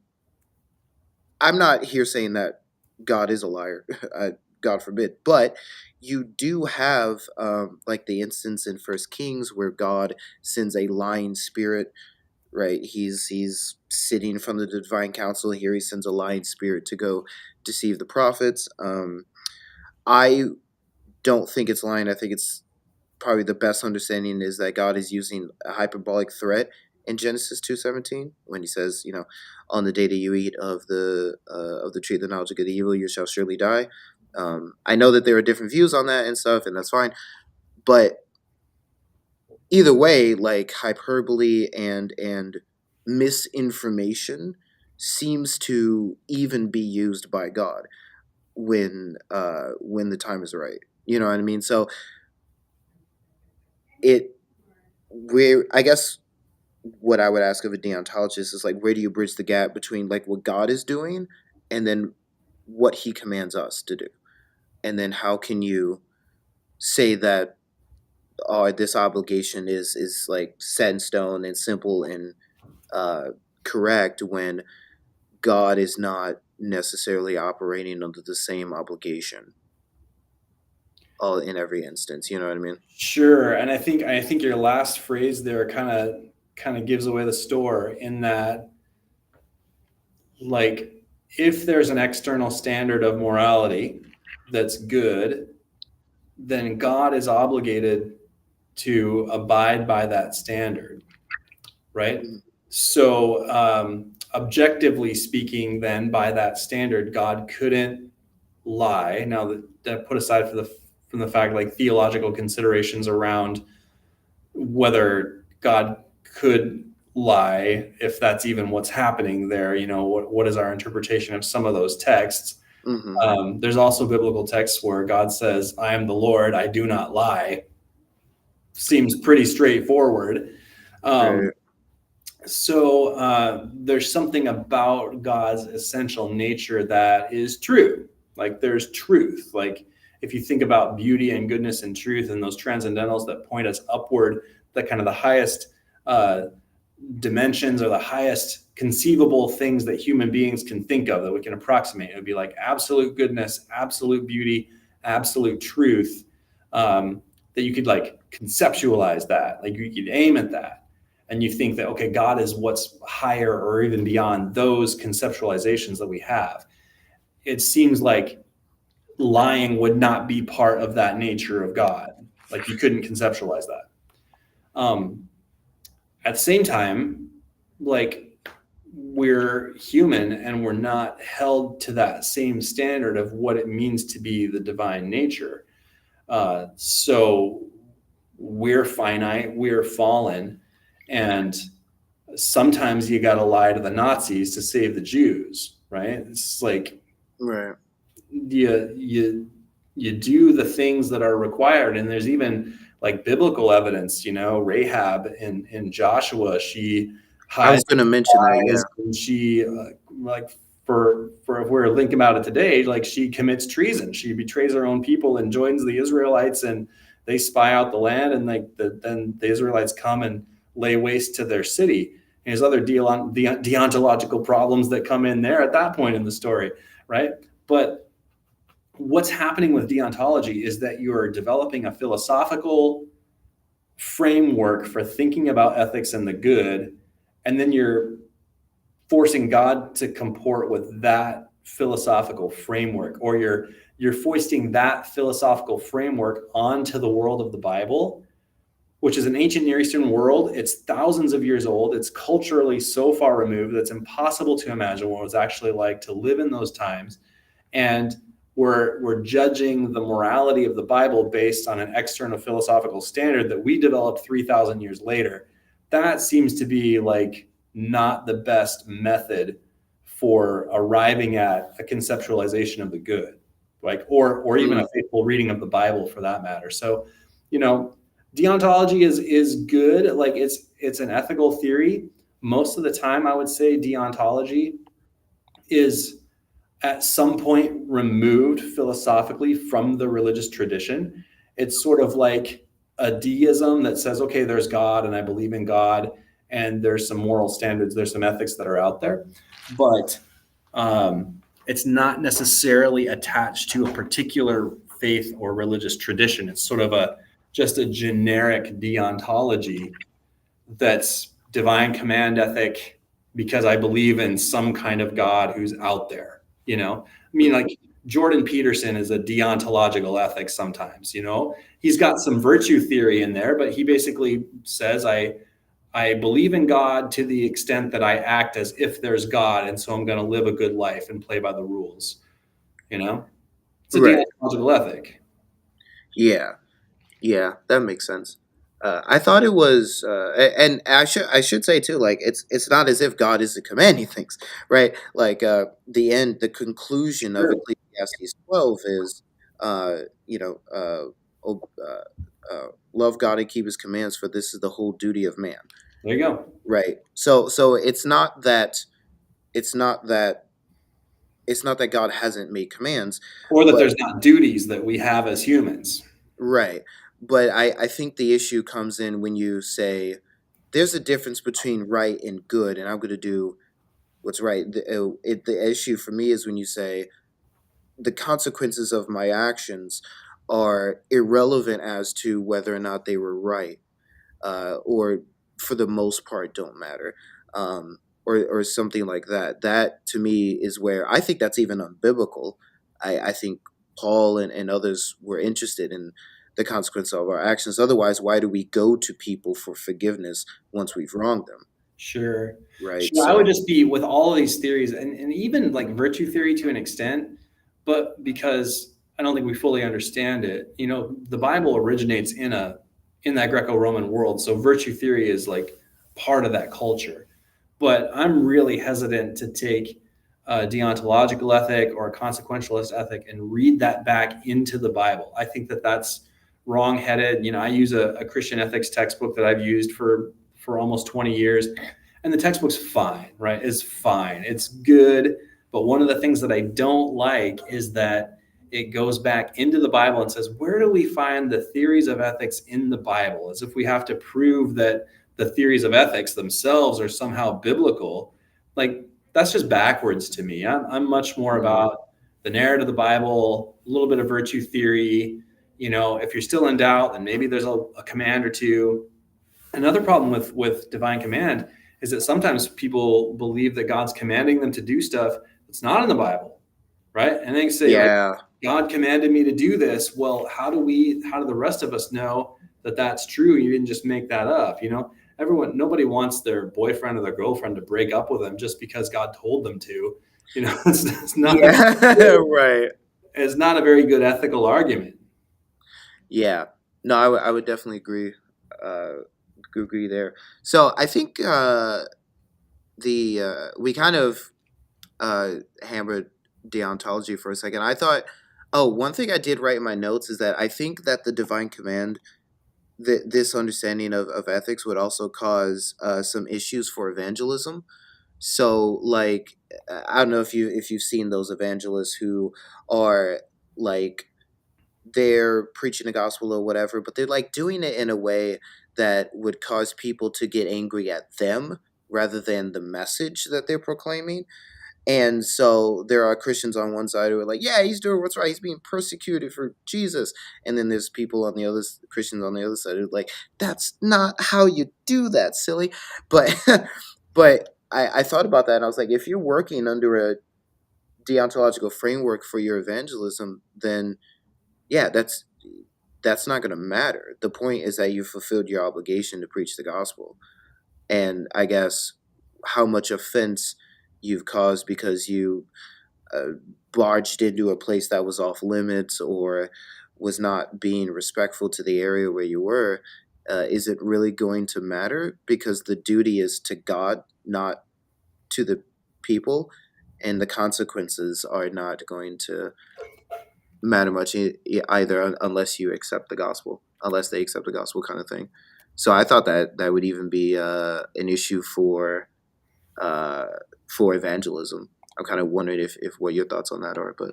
I'm not here saying that God is a liar, God forbid, but you do have like the instance in First Kings where God sends a lying spirit. Right, he's sitting from the divine council. Here he sends a lying spirit to go deceive the prophets. I don't think it's lying. I think it's probably the best understanding is that God is using a hyperbolic threat in Genesis 2:17 when he says, on the day that you eat of the tree of the knowledge of good and evil, you shall surely die. I know that there are different views on that and stuff, and that's fine. But either way, like hyperbole and misinformation seems to even be used by God when the time is right. You know what I mean? So it where I guess what I would ask of a deontologist is like where do you bridge the gap between like what God is doing and then what he commands us to do? And then how can you say that this obligation is like set in stone and simple and uh, correct when God is not necessarily operating under the same obligation all in every instance. You know what I mean? Sure. And I think your last phrase there kind of gives away the store in that, like, if there's an external standard of morality that's good, then God is obligated to abide by that standard, right? Mm. So, objectively speaking, then by that standard, God couldn't lie. Now, that put aside from the fact, like, theological considerations around whether God could lie, if that's even what's happening there. What is our interpretation of some of those texts? Hmm. There's also biblical texts where God says, "I am the Lord, I do not lie." Seems pretty straightforward. Um, Right. so there's something about God's essential nature that is true. Like, there's truth. Like, if you think about beauty and goodness and truth and those transcendentals that point us upward, the kind of the highest uh, dimensions or the highest conceivable things that human beings can think of that we can approximate. It would be like absolute goodness, absolute beauty, absolute truth, that you could like conceptualize that, like you could aim at that. And you think that, okay, God is what's higher or even beyond those conceptualizations that we have. It seems like lying would not be part of that nature of God. Like, you couldn't conceptualize that. Um, at the same time, like, we're human and we're not held to that same standard of what it means to be the divine nature. So we're finite, we're fallen, and sometimes you got to lie to the Nazis to save the Jews, right? It's like Right. you do the things that are required, and there's even like biblical evidence. Rahab in Joshua, she I was hides, gonna mention that. Yeah. and she like for if we're thinking about it today, like, she commits treason. She betrays her own people and joins the Israelites, and they spy out the land, and like then the Israelites come and lay waste to their city. And there's other deontological problems that come in there at that point in the story, right? But what's happening with deontology is that you're developing a philosophical framework for thinking about ethics and the good, and then you're forcing God to comport with that philosophical framework, or you're foisting that philosophical framework onto the world of the Bible, which is an ancient Near Eastern world. It's thousands of years old. It's culturally so far removed that it's impossible to imagine what it was actually like to live in those times. And we're judging the morality of the Bible based on an external philosophical standard that we developed 3,000 years later. That seems to be like not the best method for arriving at a conceptualization of the good, like or even a Mm, faithful reading of the Bible for that matter. So, you know, deontology is good. Like it's an ethical theory. Most of the time, I would say deontology is at some point removed philosophically from the religious tradition. It's sort of like a deism that says, okay, there's God and I believe in God, and there's some moral standards, there's some ethics that are out there, but it's not necessarily attached to a particular faith or religious tradition. It's sort of a just a generic deontology that's divine command ethic because I believe in some kind of God who's out there, you know? I mean, mm, like Jordan Peterson is a deontological ethic sometimes, you know? He's got some virtue theory in there, but he basically says, I believe in God to the extent that I act as if there's God, and so I'm going to live a good life and play by the rules, you know? It's a right. deontological ethic. Yeah. Yeah, that makes sense. I thought it was, and I should say too, like it's not as if God isn't commanding things, right? Like the conclusion of Sure. Ecclesiastes 12 is, you know, love God and keep His commands, for this is the whole duty of man, There you go. right? So it's not that it's not that God hasn't made commands, Or that but there's not duties that we have as humans. right. But I think the issue comes in when you say there's a difference between right and good, and I'm going to do what's right. The issue for me is when you say the consequences of my actions are irrelevant as to whether or not they were right, or for the most part don't matter, or something like that. That to me is where I think that's even unbiblical. I think Paul and others were interested in the consequence of our actions. Otherwise, why do we go to people for forgiveness once we've wronged them? Sure. Right. Sure. I would So, just be with all of these theories and even like virtue theory to an extent, but because I don't think we fully understand it, you know, the Bible originates in that Greco-Roman world. So virtue theory is like part of that culture. But I'm really hesitant to take a deontological ethic or a consequentialist ethic and read that back into the Bible. I think that that's wrong-headed. You know, I use a Christian ethics textbook that I've used for almost 20 years, and the textbook's fine, right? It's fine. It's good. But one of the things that I don't like is that it goes back into the Bible and says, where do we find the theories of ethics in the Bible? As if we have to prove that the theories of ethics themselves are somehow biblical. Like, that's just backwards to me. I'm much more mm, about the narrative of the Bible, a little bit of virtue theory. You know, if you're still in doubt, then maybe there's a command or two. Another problem with divine command is that sometimes people believe that God's commanding them to do stuff that's not in the Bible, right? And they say like, yeah, God commanded me to do this. Well, how do the rest of us know that that's true? You didn't just make that up, you know? Nobody wants their boyfriend or their girlfriend to break up with them just because God told them to. You know, it's not a yeah, right. it's not a very good ethical argument. Yeah. No, I would definitely uh, agree there. So I think the we kind of hammered deontology for a second. I thought, oh, one thing I did write in my notes is that I think that the divine command, this understanding of ethics, would also cause some issues for evangelism. So, like, I don't know if you've seen those evangelists who are like they're preaching the gospel or whatever, but they're like doing it in a way that would cause people to get angry at them rather than the message that they're proclaiming. And so there are Christians on one side who are like, yeah, he's doing what's right. He's being persecuted for Jesus. And then there's people on the other, Christians on the other side who are like, that's not how you do that, silly. But, but I thought about that and I was like, if you're working under a deontological framework for your evangelism, then yeah, that's not going to matter. The point is that you fulfilled your obligation to preach the gospel. And I guess how much offense you've caused because you uh, barged into a place that was off limits or was not being respectful to the area where you were, is it really going to matter? Because the duty is to God, not to the people, and the consequences are not going to matter much either unless you accept the gospel, unless they accept the gospel, kind of thing. So I thought that that would even be an issue uh, for evangelism. I'm kind of wondering if what your thoughts on that are, but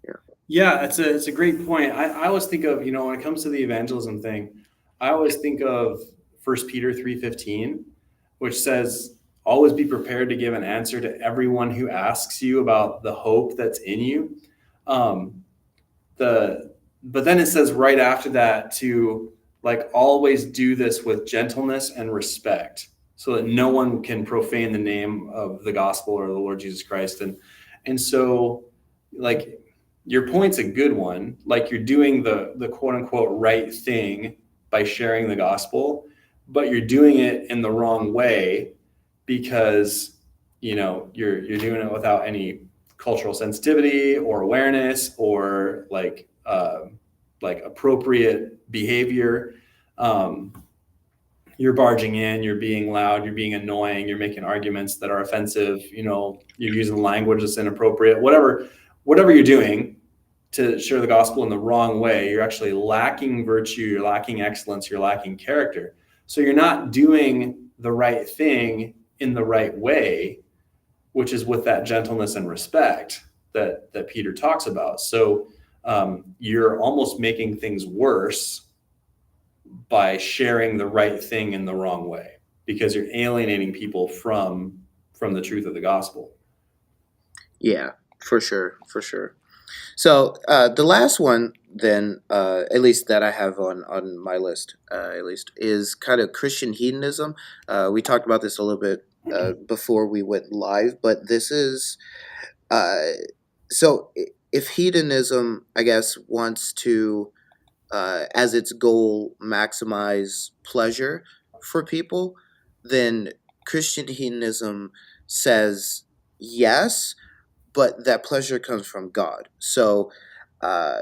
yeah. Yeah, it's a great point. I always think of, when it comes to the evangelism thing, I always think of 1 Peter 3:15, which says, "Always be prepared to give an answer to everyone who asks you about the hope that's in you." Um, the but then it says right after that to, like, always do this with gentleness and respect, so that no one can profane the name of the gospel or the Lord Jesus Christ. And so, like, your point's a good one. Like, you're doing the quote unquote right thing by sharing the gospel, but you're doing it in the wrong way, because you're doing it without any cultural sensitivity or awareness, or like appropriate behavior. um, you're barging in, you're being loud, you're being annoying, you're making arguments that are offensive, you're using language that's inappropriate, whatever you're doing to share the gospel in the wrong way. You're actually lacking virtue, you're lacking excellence, you're lacking character. So you're not doing the right thing in the right way, which is with that gentleness and respect that Peter talks about. So you're almost making things worse by sharing the right thing in the wrong way, because you're alienating people from the truth of the gospel. Yeah, for sure, for sure. So the last one, then, at least that I have on my list, at least, is kind of Christian hedonism. We talked about this a little bit before we went live, but this is uh, if hedonism, I guess, wants to, as its goal, maximize pleasure for people, then Christian hedonism says yes, but that pleasure comes from God. So, uh,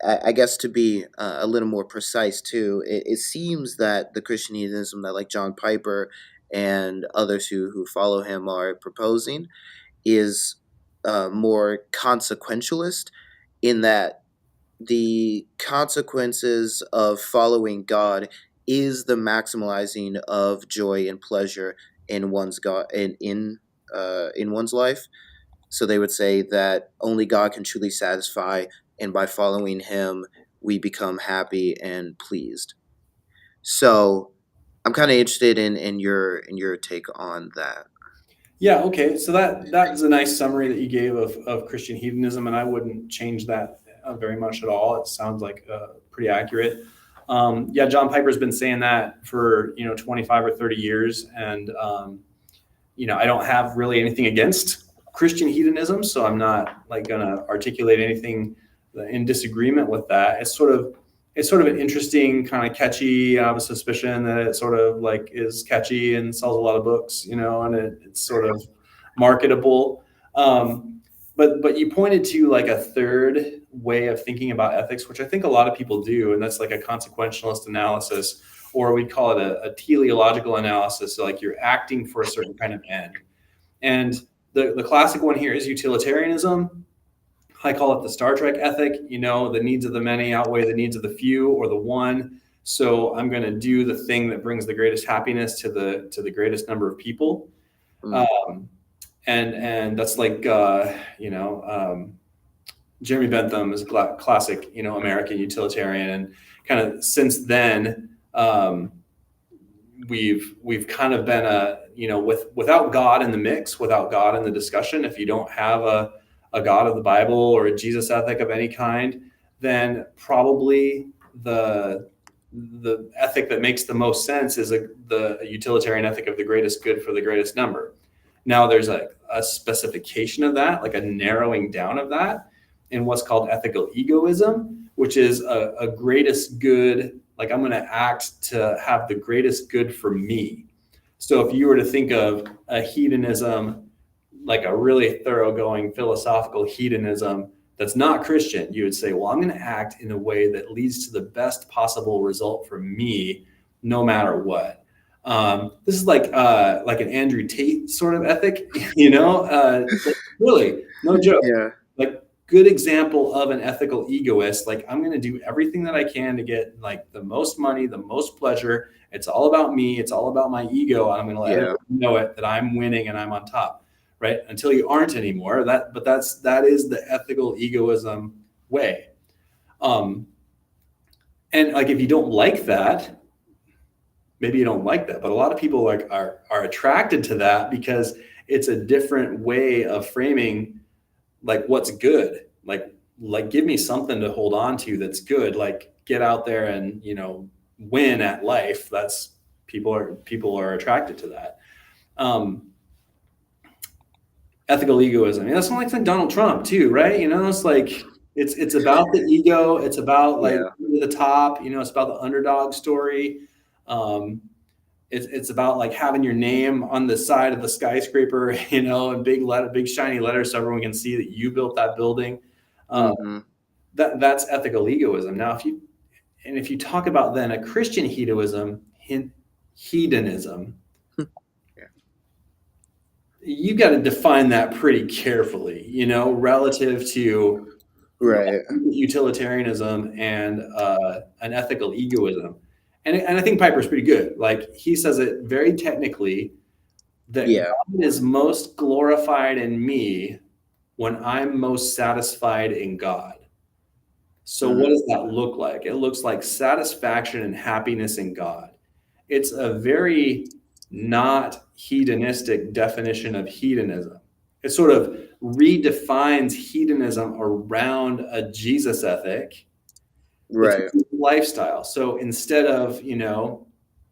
I guess to be a little more precise too, it seems that the Christian hedonism that like John Piper and others who follow him are proposing is more consequentialist in that the consequences of following God is the maximizing of joy and pleasure in one's God in one's life. So they would say that only God can truly satisfy, and by following Him, we become happy and pleased. So I'm kind of interested in your take on that. Yeah, okay. So that is a nice summary that you gave of Christian hedonism, and I wouldn't change that very much at all. It sounds like pretty accurate. Yeah, John Piper's been saying that for 25 or 30 years, and I don't have really anything against Christian hedonism, so I'm not like gonna articulate anything in disagreement with that. It's sort of an interesting, kind of catchy. I have a suspicion that it sort of like is catchy and sells a lot of books, and it's sort of marketable. But you pointed to like a third way of thinking about ethics, which I think a lot of people do, and that's like a consequentialist analysis, or we call it a teleological analysis. So like you're acting for a certain kind of end. And the classic one here is utilitarianism. I call it the Star Trek ethic. The needs of the many outweigh the needs of the few or the one. So I'm going to do the thing that brings the greatest happiness to the greatest number of people. Mm, Um, and that's like Jeremy Bentham is a classic American utilitarian, and kind of since then we've kind of been without God in the mix, without God in the discussion. If you don't have a God of the Bible or a Jesus ethic of any kind, then probably the ethic that makes the most sense is the utilitarian ethic of the greatest good for the greatest number. Now there's a specification of that, like a narrowing down of that, in what's called ethical egoism, which is a greatest good. Like, I'm going to act to have the greatest good for me. So if you were to think of a hedonism like a really thoroughgoing philosophical hedonism that's not Christian, you would say, well, I'm going to act in a way that leads to the best possible result for me, no matter what. This is like an Andrew Tate sort of ethic, like, really, no joke. Yeah. Like, good example of an ethical egoist. Like, I'm going to do everything that I can to get like the most money, the most pleasure. It's all about me. It's all about my ego. And I'm going to let Yeah. everyone know it that I'm winning and I'm on top, right? Until you aren't anymore. That is the ethical egoism way. Um, and like, if you don't like that, maybe you don't like that, but a lot of people like are attracted to that because it's a different way of framing like what's good. Like give me something to hold on to that's good. Like get out there and win at life. That's people are attracted to that. Um, Ethical egoism. That's not like Donald Trump too, right? It's like it's about the ego. It's about like Yeah. the top. It's about the underdog story. Um, it's about like having your name on the side of the skyscraper, in big shiny letters, so everyone can see that you built that building. Uh, Mhm. that's ethical egoism. Now, if you talk about then a Christian hedonism, Yeah. you got to define that pretty carefully, relative to Right. utilitarianism and an ethical egoism. And I think Piper's pretty good. Like he says it very technically that Yeah. God is most glorified in me when I'm most satisfied in God. So what Mhm. does that look like? It looks like satisfaction and happiness in God. It's a very not hedonistic definition of hedonism. It sort of redefines hedonism around a Jesus ethic that's Right. a lifestyle. So instead of,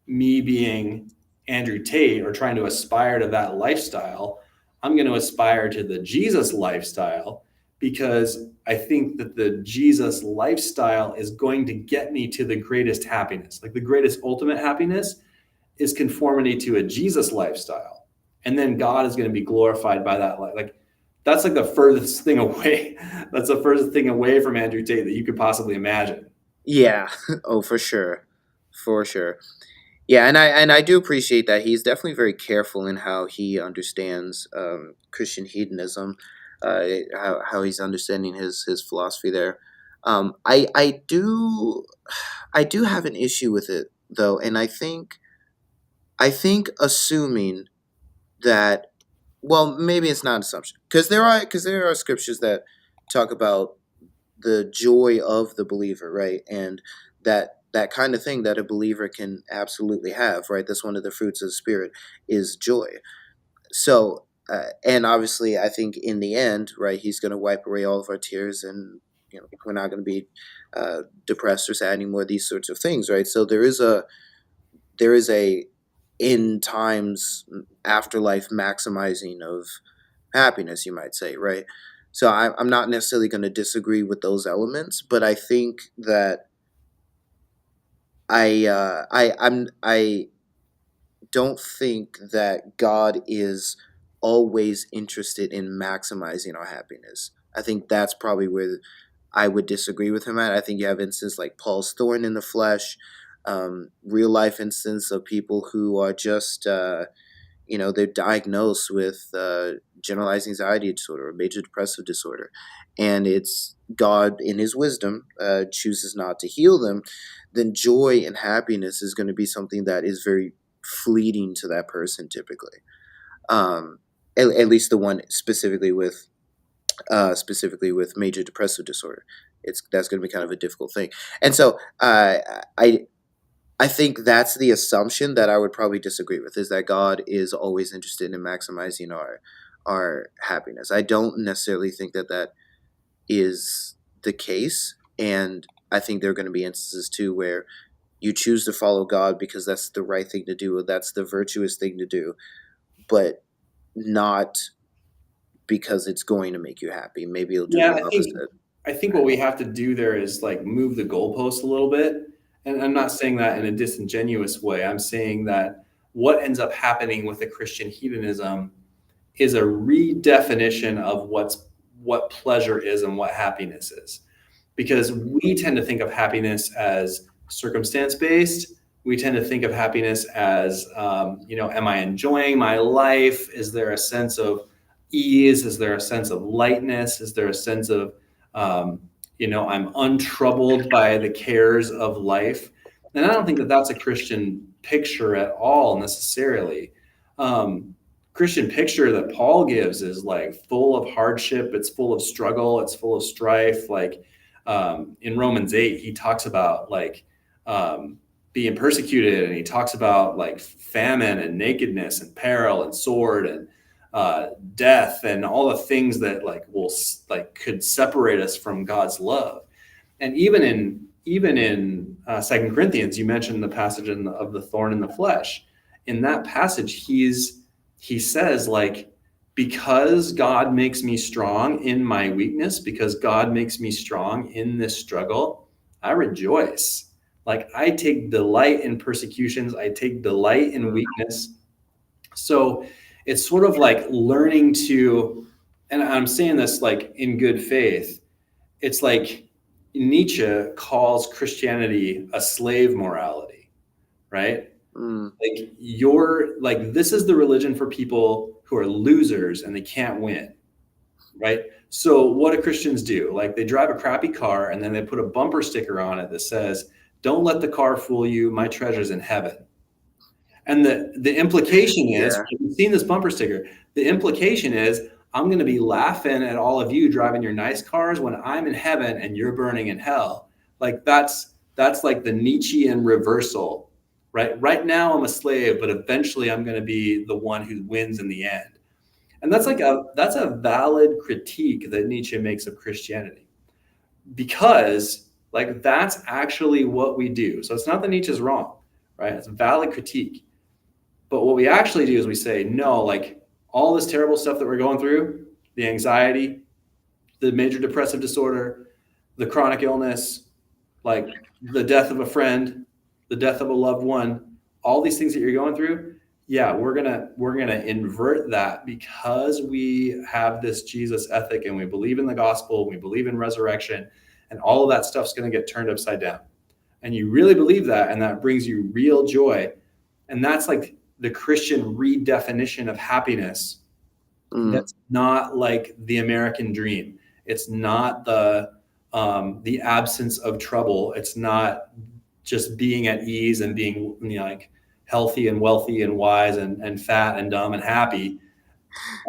me being Andrew Tate or trying to aspire to that lifestyle, I'm going to aspire to the Jesus lifestyle because I think that the Jesus lifestyle is going to get me to the greatest happiness. Like the greatest ultimate happiness is conformity to a Jesus lifestyle. And then God is going to be glorified by that. Like that's like the furthest thing away. That's the furthest thing away from Andrew Tate that you could possibly imagine. Yeah. Oh, for sure. For sure. Yeah, and I do appreciate that he's definitely very careful in how he understands Christian hedonism, how he's understanding his philosophy there. I do have an issue with it though, and I think assuming that, well, maybe it's not an assumption because there are scriptures that talk about the joy of the believer, right? And that kind of thing that a believer can absolutely have, right? That's one of the fruits of the spirit is joy. So, and obviously, I think in the end, right, he's going to wipe away all of our tears, and we're not going to be depressed or sad anymore. These sorts of things, right? So there is a in times afterlife maximizing of happiness, you might say, right? So I'm not necessarily going to disagree with those elements, but I think that I don't think that God is always interested in maximizing our happiness. I think that's probably where I would disagree with him at. I think you have instances like Paul's thorn in the flesh, real life instance of people who are just they're diagnosed with generalized anxiety disorder or major depressive disorder, and it's God in his wisdom chooses not to heal them. Then joy and happiness is going to be something that is very fleeting to that person typically. At least the one specifically with major depressive disorder, that's going to be kind of a difficult thing. And so I I think that's the assumption that I would probably disagree with, is that God is always interested in maximizing our happiness. I don't necessarily think that that is the case, and I think there are going to be instances too where you choose to follow God because that's the right thing to do, that's the virtuous thing to do, but not because it's going to make you happy. Maybe it'll do Yeah, the opposite. I think what Right. we have to do there is like move the goalpost a little bit. And I'm not saying that in a disingenuous way. I'm saying that what ends up happening with the Christian hedonism is a redefinition of what pleasure is and what happiness is, because we tend to think of happiness as circumstance based. We tend to think of happiness as, am I enjoying my life? Is there a sense of ease? Is there a sense of lightness? Is there a sense of, I'm untroubled by the cares of life? And I don't think that that's a Christian picture at all necessarily. Christian picture that Paul gives is like full of hardship. It's full of struggle. It's full of strife. Like, in Romans 8, he talks about like being persecuted, and he talks about like famine and nakedness and peril and sword and death and all the things that could separate us from God's love. And even in 2 Corinthians, you mentioned the passage of the thorn in the flesh. In that passage, he says like, because God makes me strong in my weakness, because God makes me strong in this struggle, I rejoice. Like, I take delight in persecutions, I take delight in weakness. So it's sort of like learning to, and I'm saying this like in good faith, it's like Nietzsche calls Christianity a slave morality, right? Mm, Like, this is the religion for people who are losers and they can't win, right? So what do Christians do? Like, they drive a crappy car and then they put a bumper sticker on it that says, "Don't let the car fool you, my treasure's in heaven." And the implication is, yeah. if you've seen this bumper sticker, the implication is, I'm going to be laughing at all of you driving your nice cars when I'm in heaven and you're burning in hell. Like, that's like the Nietzschean reversal, right? Right now I'm a slave, but eventually I'm going to be the one who wins in the end. And that's a valid critique that Nietzsche makes of Christianity, because like that's actually what we do. So it's not that Nietzsche's wrong, right? It's a valid critique. But what we actually do is we say, no, like, all this terrible stuff that we're going through, the anxiety, the major depressive disorder, the chronic illness, like the death of a friend, the death of a loved one, all these things that you're going through, yeah, we're gonna invert that, because we have this Jesus ethic and we believe in the gospel, we believe in resurrection, and all of that stuff's gonna get turned upside down. And you really believe that, and that brings you real joy. And that's like the Christian redefinition of happiness. Mm, That's not like the American dream. It's not the absence of trouble. It's not just being at ease and being, like healthy and wealthy and wise and fat and dumb and happy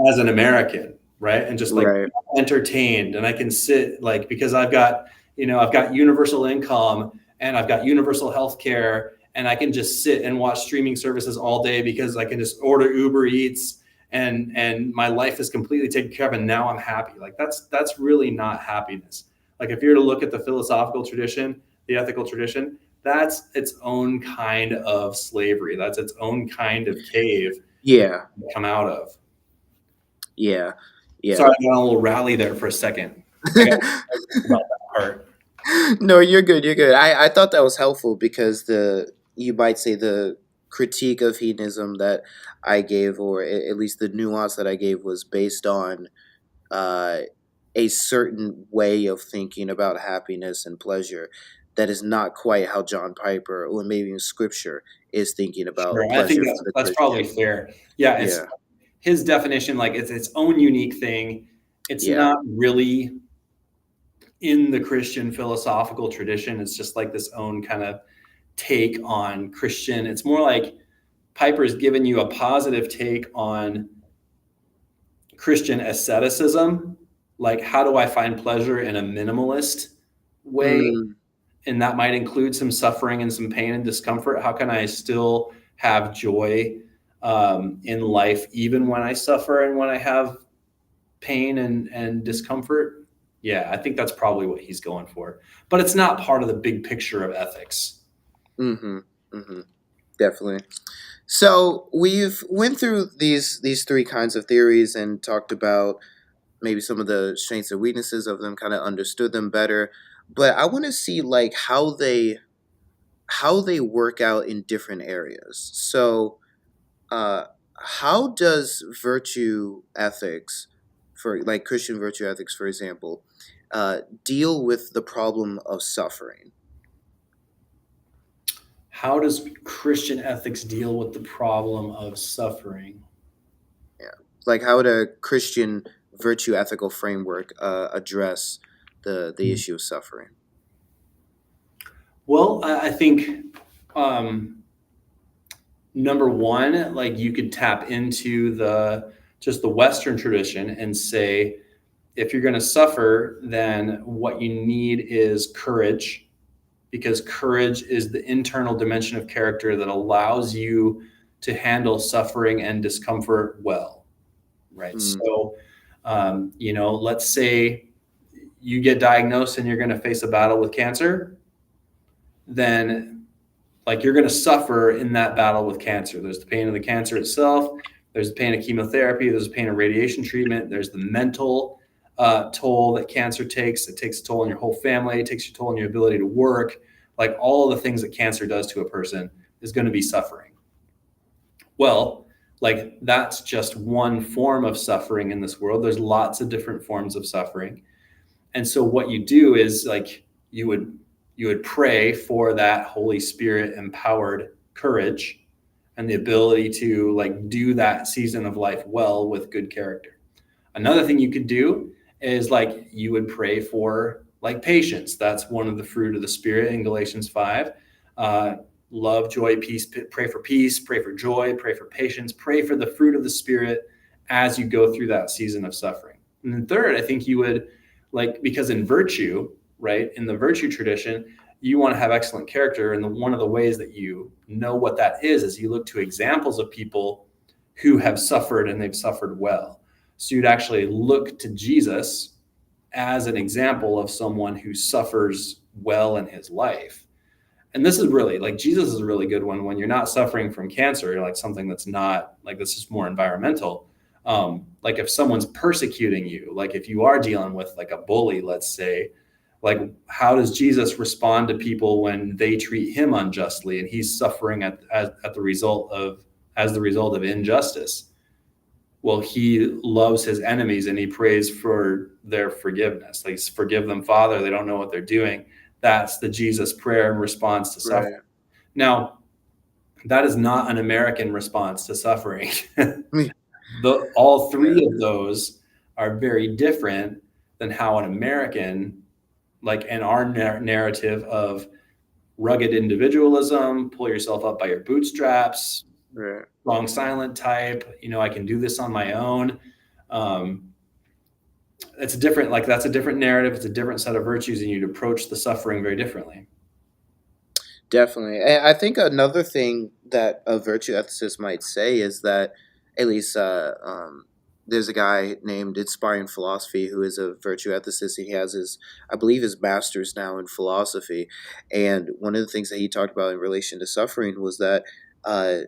as an American, right? And just like right. entertained, and I can sit like, because I've got universal income and I've got universal health care, and I can just sit and watch streaming services all day because I can just order Uber Eats, and my life is completely taken care of, and now I'm happy. Like, that's really not happiness. Like, if you're to look at the philosophical tradition, the ethical tradition, that's its own kind of slavery. That's its own kind of cave Yeah. to come out of. Yeah. Sorry, Yeah. I got a little rally there for a second. I got about that part. No, you're good. You're good. I thought that was helpful because you might say the critique of hedonism that I gave, or at least the nuance that I gave, was based on uh, a certain way of thinking about happiness and pleasure that is not quite how John Piper, or maybe even Scripture, is thinking about Sure, I think pleasure that's for the that's probably Christian. fair. Yeah, it's Yeah. his definition. Like, it's its own unique thing. It's Yeah. not really in the Christian philosophical tradition. It's just like this own kind of take on Christian. It's more like Piper's given you a positive take on Christian asceticism. Like, how do I find pleasure in a minimalist way? Mm, And that might include some suffering and some pain and discomfort. How can I still have joy in life, even when I suffer and when I have pain and discomfort? Yeah, I think that's probably what he's going for. But it's not part of the big picture of ethics. mm-hmm. Mm-hmm. Definitely. So we've went through these three kinds of theories and talked about maybe some of the strengths and weaknesses of them, kind of understood them better. But I want to see like how they work out in different areas. So how does virtue ethics, for like Christian virtue ethics, for example, deal with the problem of suffering? How does Christian ethics deal with the problem of suffering? Yeah, like how would a Christian virtue ethical framework address the issue of suffering? Well, I think um, number one, like you could tap into the just the Western tradition and say, if you're going to suffer, then what you need is courage, because courage is the internal dimension of character that allows you to handle suffering and discomfort well, right? Mm, So, let's say you get diagnosed and you're going to face a battle with cancer, then like you're going to suffer in that battle with cancer. There's the pain of the cancer itself. There's the pain of chemotherapy. There's the pain of radiation treatment. There's the mental toll that cancer takes. It takes a toll on your whole family. It takes a toll on your ability to work. Like all the things that cancer does to a person is going to be suffering. Well, like that's just one form of suffering in this world. There's lots of different forms of suffering. And so what you do is like you would pray for that Holy Spirit empowered courage and the ability to like do that season of life well with good character. Another thing you could do is like you would pray for like patience. That's one of the fruit of the Spirit in Galatians 5. Uh, Love, joy, peace. Pray for peace, pray for joy, pray for patience, pray for the fruit of the Spirit as you go through that season of suffering. And then third, I think you would like, because in virtue, right, in the virtue tradition, you want to have excellent character. And one of the ways that you know what that is you look to examples of people who have suffered and they've suffered well. So you'd actually look to Jesus as an example of someone who suffers well in his life. And this is really like Jesus is a really good one when you're not suffering from cancer, like something that's not like this is more environmental. Like if someone's persecuting you, like if you are dealing with like a bully, let's say, like how does Jesus respond to people when they treat him unjustly and he's suffering at the result of as the result of injustice? Well, he loves his enemies and he prays for their forgiveness. Like, forgive them, Father, they don't know what they're doing. That's the Jesus prayer in response to suffering. right. Now, that is not an American response to suffering. Mm, All yeah. three of those are very different than how an American, like in our narrative of rugged individualism, pull yourself up by your bootstraps, Right. strong silent type, I can do this on my own. Um, it's a different, like that's a different narrative. It's a different set of virtues, and you'd approach the suffering very differently. Definitely. And I think another thing that a virtue ethicist might say is that, at least, there's a guy named Inspiring Philosophy who is a virtue ethicist. He has his, I believe, his master's now in philosophy. And one of the things that he talked about in relation to suffering was that uh,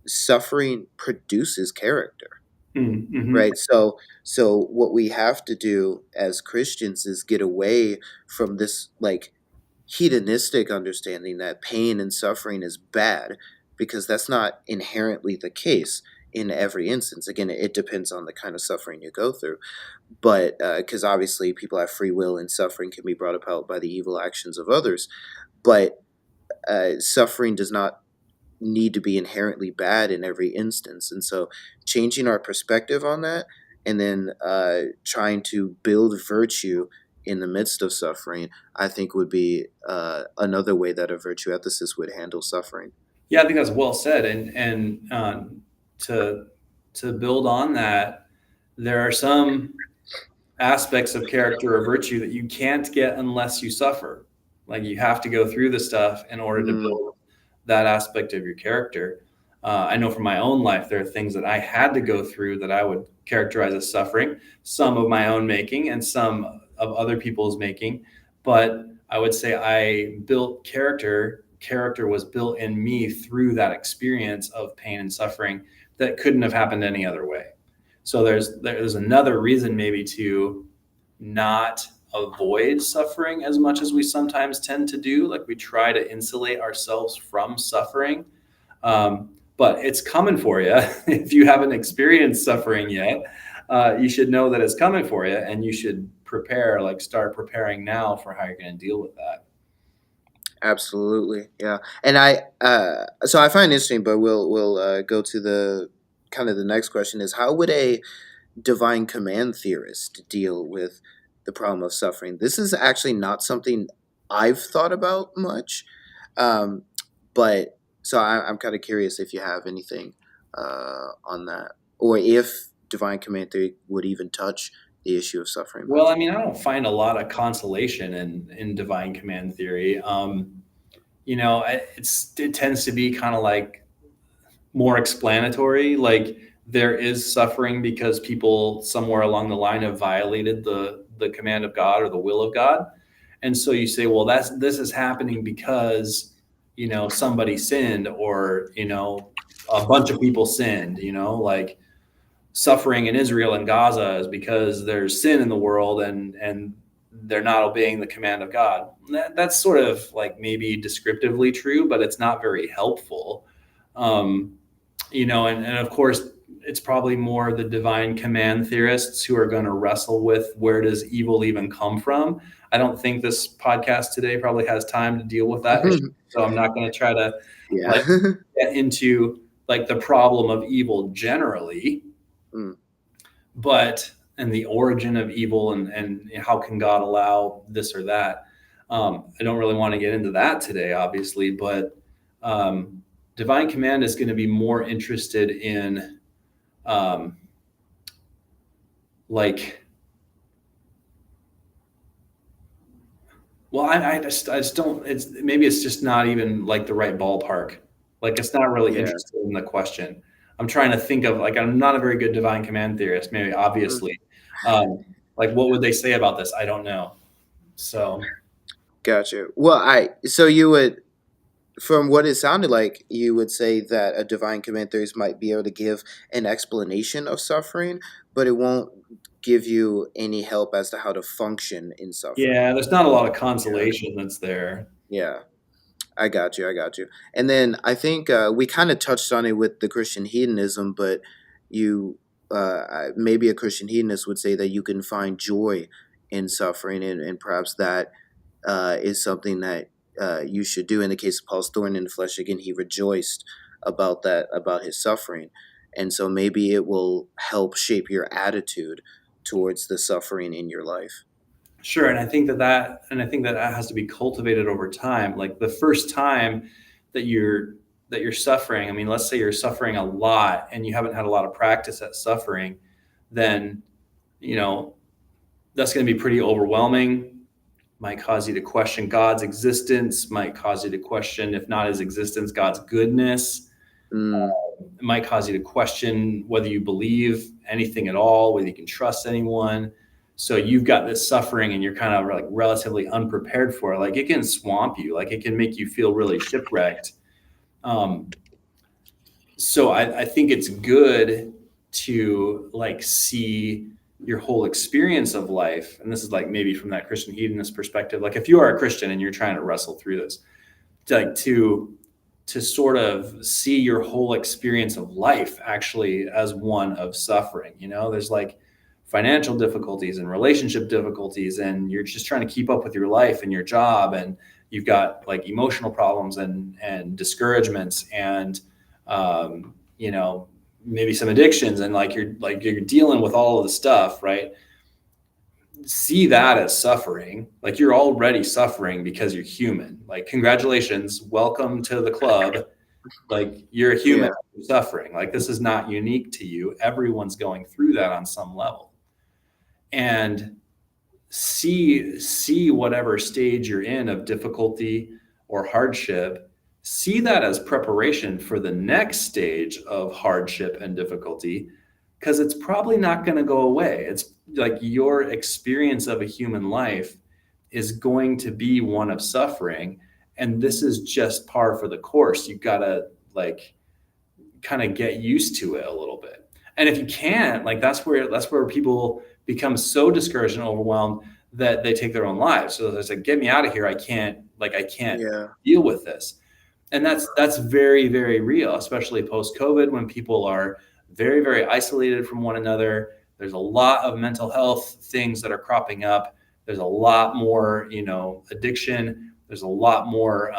suffering produces character. Mm-hmm. Right. So what we have to do as Christians is get away from this like hedonistic understanding that pain and suffering is bad, because that's not inherently the case in every instance. Again, it depends on the kind of suffering you go through, but because obviously people have free will and suffering can be brought about by the evil actions of others, but suffering does not need to be inherently bad in every instance. And so changing our perspective on that, and then trying to build virtue in the midst of suffering, I think would be another way that a virtue ethicist would handle suffering. Yeah, I think that's well said. And to to build on that, there are some aspects of character or virtue that you can't get unless you suffer. Like you have to go through the stuff in order to Mm, build that aspect of your character. I know from my own life, there are things that I had to go through that I would characterize as suffering, some of my own making and some of other people's making. But I would say I built character. Character was built in me through that experience of pain and suffering that couldn't have happened any other way. So there's another reason maybe to not avoid suffering as much as we sometimes tend to do. Like we try to insulate ourselves from suffering. Um, but it's coming for you. If you haven't experienced suffering yet, you should know that it's coming for you, and you should prepare, like start preparing now for how you're going to deal with that. Absolutely, yeah. And so I find it interesting, but we'll go to the kind of the next question is how would a divine command theorist deal with the problem of suffering? This is actually not something I've thought about much, um, but so I'm kind of curious if you have anything on that, or if divine command theory would even touch the issue of suffering Well, much. I mean, I don't find a lot of consolation in divine command theory. It tends to be kind of like more explanatory. Like there is suffering because people somewhere along the line have violated the command of God or the will of God. And so you say, well, this is happening because, somebody sinned, or, a bunch of people sinned, like suffering in Israel and Gaza is because there's sin in the world, and they're not obeying the command of God. That's sort of like maybe descriptively true, but it's not very helpful. Um, and of course, it's probably more the divine command theorists who are going to wrestle with where does evil even come from. I don't think this podcast today probably has time to deal with that issue, so I'm not going to try to like Yeah. get into like the problem of evil generally, Mm, but and the origin of evil, and how can God allow this or that. I don't really want to get into that today, obviously, but divine command is going to be more interested in um, like, well, I just don't. It's just not even like the right ballpark. Like it's not really yeah. interested in the question. I'm trying to think of, like, I'm not a very good divine command theorist. Maybe Mm, obviously, like what would they say about this? I don't know. So gotcha. Well, I so you would, from what it sounded like, you would say that a divine command theorist might be able to give an explanation of suffering, but it won't give you any help as to how to function in suffering. yeah, there's not a lot of Yeah. consolation that's there. Yeah. I got you. I got you. And then I think we kind of touched on it with the Christian hedonism, but maybe a Christian hedonist would say that you can find joy in suffering, and perhaps that is something that you should do. In the case of Paul's thorn in the flesh, again, he rejoiced about that, about his suffering. And so maybe it will help shape your attitude towards the suffering in your life. Sure, and I think that has to be cultivated over time. Like the first time that you're suffering, I mean, let's say you're suffering a lot and you haven't had a lot of practice at suffering, then, you know, that's going to be pretty overwhelming. Might cause you to question God's existence, might cause you to question, if not his existence, God's goodness. Mm, It might cause you to question whether you believe anything at all, whether you can trust anyone. So you've got this suffering and you're kind of like relatively unprepared for it. Like it can swamp you, like it can make you feel really shipwrecked. Um, so I think it's good to like see your whole experience of life. And this is like maybe from that Christian hedonist perspective. Like if you are a Christian and you're trying to wrestle through this, like to sort of see your whole experience of life actually as one of suffering. There's like financial difficulties and relationship difficulties, and you're just trying to keep up with your life and your job, and you've got like emotional problems and discouragements, and maybe some addictions, and like you're dealing with all of the stuff, right? See that as suffering. Like you're already suffering because you're human. Like congratulations, welcome to the club. Like you're a human yeah. suffering. Like this is not unique to you. Everyone's going through that on some level. And see whatever stage you're in of difficulty or hardship, see that as preparation for the next stage of hardship and difficulty, because it's probably not going to go away. It's like your experience of a human life is going to be one of suffering, and this is just par for the course. You've got to like kind of get used to it a little bit. And if you can't, like that's where people become so discouraged and overwhelmed that they take their own lives. So it's like, get me out of here. I can't Yeah. deal with this. And that's very, very real, especially post COVID, when people are very, very isolated from one another. There's a lot of mental health things that are cropping up. There's a lot more, addiction. There's a lot more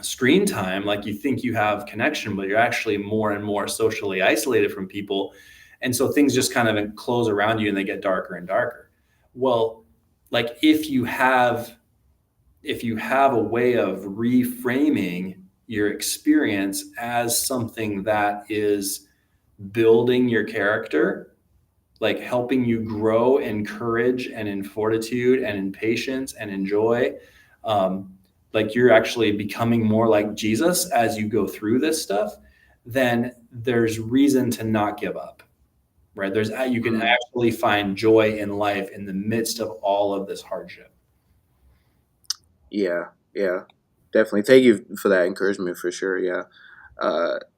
screen time. Like, you think you have connection, but you're actually more and more socially isolated from people. And so things just kind of close around you and they get darker and darker. Well, like, if you have a way of reframing your experience as something that is building your character, like helping you grow in courage and in fortitude and in patience and in joy, like you're actually becoming more like Jesus as you go through this stuff, then there's reason to not give up, right? You can Mm, actually find joy in life in the midst of all of this hardship. yeah, yeah, definitely. Thank you for that encouragement for sure. Yeah.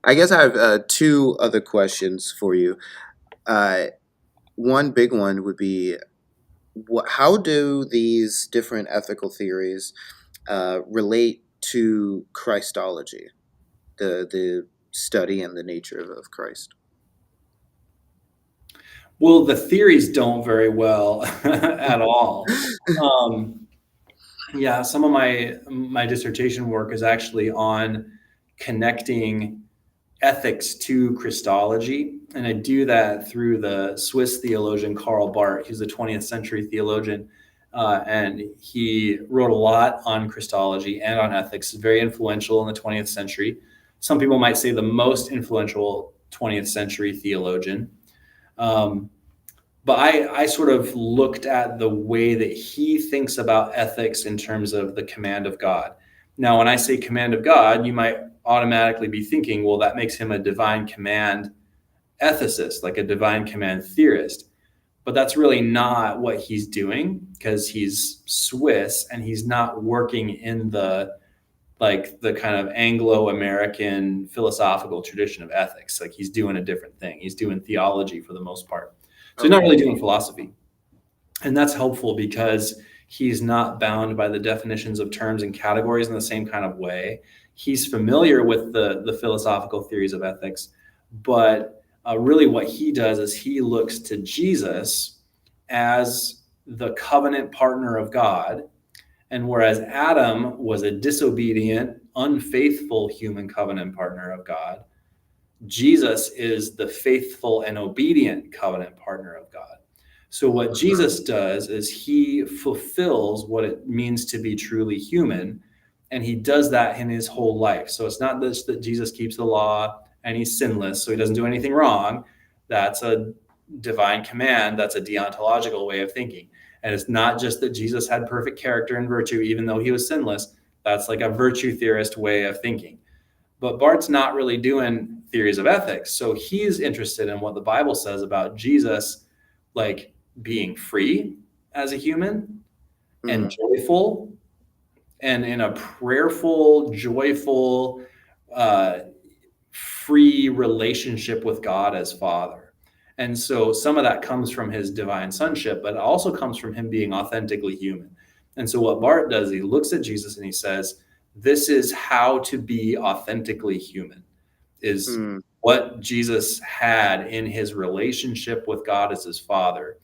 I guess I have two other questions for you. Uh, one big one would be, how do these different ethical theories relate to Christology, the study and the nature of Christ? Well, the theories don't very well at all. Um, yeah, some of my dissertation work is actually on connecting ethics to Christology, and I do that through the Swiss theologian Karl Barth. He's a 20th century theologian, and he wrote a lot on Christology and on ethics. Very influential in the 20th century. Some people might say the most influential 20th century theologian. Um, but I sort of looked at the way that he thinks about ethics in terms of the command of God. Now, when I say command of God, you might automatically be thinking, well, that makes him a divine command ethicist, like a divine command theorist. But that's really not what he's doing, because he's Swiss and he's not working in the kind of Anglo-American philosophical tradition of ethics. Like, he's doing a different thing. He's doing theology for the most part. So he's not Okay. really doing philosophy. And that's helpful because he's not bound by the definitions of terms and categories in the same kind of way. He's familiar with the philosophical theories of ethics, but really what he does is he looks to Jesus as the covenant partner of God. And whereas Adam was a disobedient, unfaithful human covenant partner of God, Jesus is the faithful and obedient covenant partner of God. So, what Jesus does is he fulfills what it means to be truly human, and he does that in his whole life. So, it's not just that Jesus keeps the law and he's sinless, so he doesn't do anything wrong. That's a divine command, that's a deontological way of thinking. And it's not just that Jesus had perfect character and virtue, even though he was sinless. That's like a virtue theorist way of thinking. But Bart's not really doing theories of ethics. So he's interested in what the Bible says about Jesus, like being free as a human and Mm, joyful, and in a prayerful, joyful, uh, free relationship with God as Father. And so some of that comes from his divine sonship, but it also comes from him being authentically human. And so what Bart does, he looks at Jesus and he says, this is how to be authentically human, is mm, what Jesus had in his relationship with God as his Father.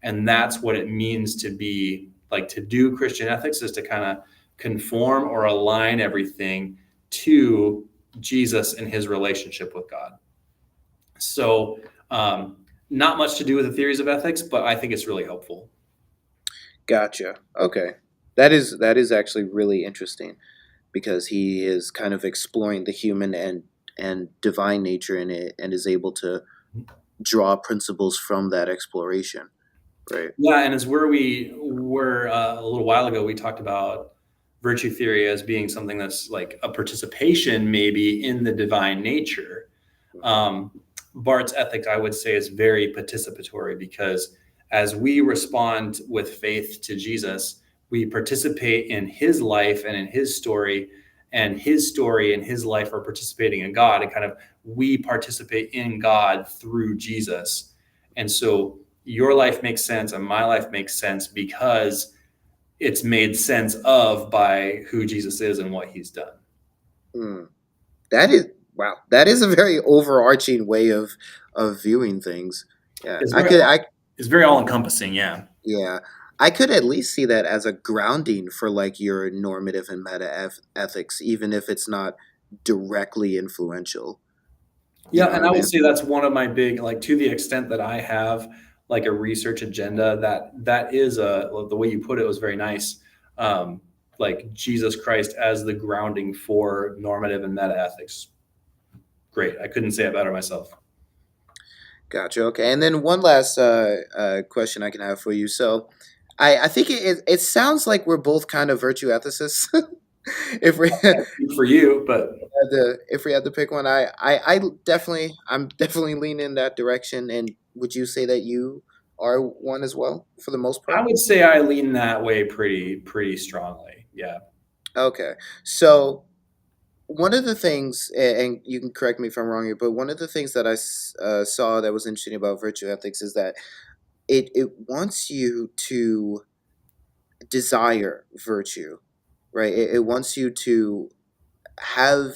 And that's what it means to be, like, to do Christian ethics, is to kind of conform or align everything to Jesus and his relationship with God. So, not much to do with the theories of ethics, but I think it's really helpful. gotcha. Okay. That is actually really interesting because he is kind of exploring the human and divine nature in it and is able to draw principles from that exploration. Right. Yeah, and it's where we were a little while ago. We talked about virtue theory as being something that's like a participation, maybe, in the divine nature. Um, Bart's ethic, I would say, is very participatory, because as we respond with faith to Jesus, we participate in his life and in his story, and his story and his life are participating in God, and kind of we participate in God through Jesus. And so your life makes sense and my life makes sense because it's made sense of by who Jesus is and what he's done. Mm. That is wow. That is a very overarching way of viewing things. Yeah, It's I very could. I it's very all encompassing. Yeah. yeah, I could at least see that as a grounding for like your normative and ethics, even if it's not directly influential. You Yeah, know what and I I would mean? say that's one of my big, like, to the extent that I have like a research agenda, that is a, well, the way you put it was very nice. Um, like Jesus Christ as the grounding for normative and meta ethics. Great. I couldn't say it better myself. Gotcha. Okay, and then one last question I can have for you. So, I think it sounds like we're both kind of virtue ethicists. if we Can't speak for you, but if we had to pick one, I'm definitely leaning in that direction. And would you say that you are one as well for the most I part? would say I lean that way pretty strongly. Yeah. Okay, so one of the things, and you can correct me if I'm wrong here, but one of the things that I saw that was interesting about virtue ethics is that it wants you to desire virtue, right? It wants you to have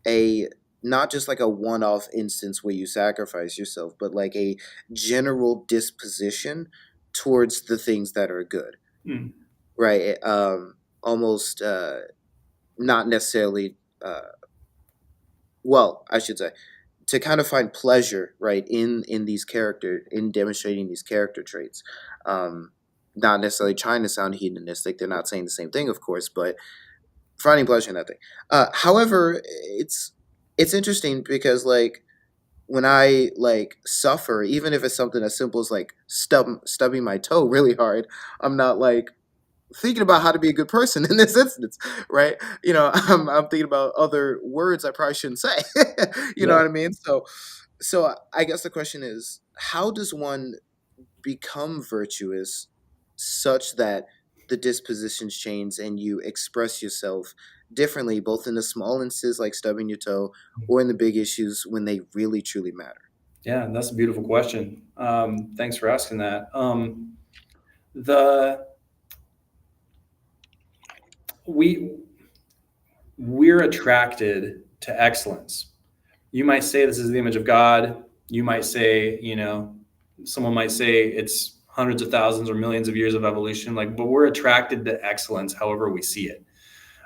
a not just like a one-off instance where you sacrifice yourself, but like a general disposition towards the things that are good, Mm. right? Almost not necessarily. Well, I should say to kind of find pleasure, right, in these character in demonstrating these character traits. Um, Not necessarily trying to sound hedonistic. They're not saying the same thing, of course, but finding pleasure in that thing. However, it's interesting because like when I like suffer, even if it's something as simple as like stubbing my toe really hard, I'm not like thinking about how to be a good person in this instance, right? I'm thinking about other words I probably shouldn't say. You know Yeah. what I mean? So I guess the question is, how does one become virtuous such that the dispositions change and you express yourself differently, both in the small instances like stubbing your toe or in the big issues when they really truly matter? Yeah, that's a beautiful question. Thanks for asking that. The we we're attracted to excellence. You might say this is the image of God. You might say, someone might say it's hundreds of thousands or millions of years of evolution. Like, but we're attracted to excellence, however we see it.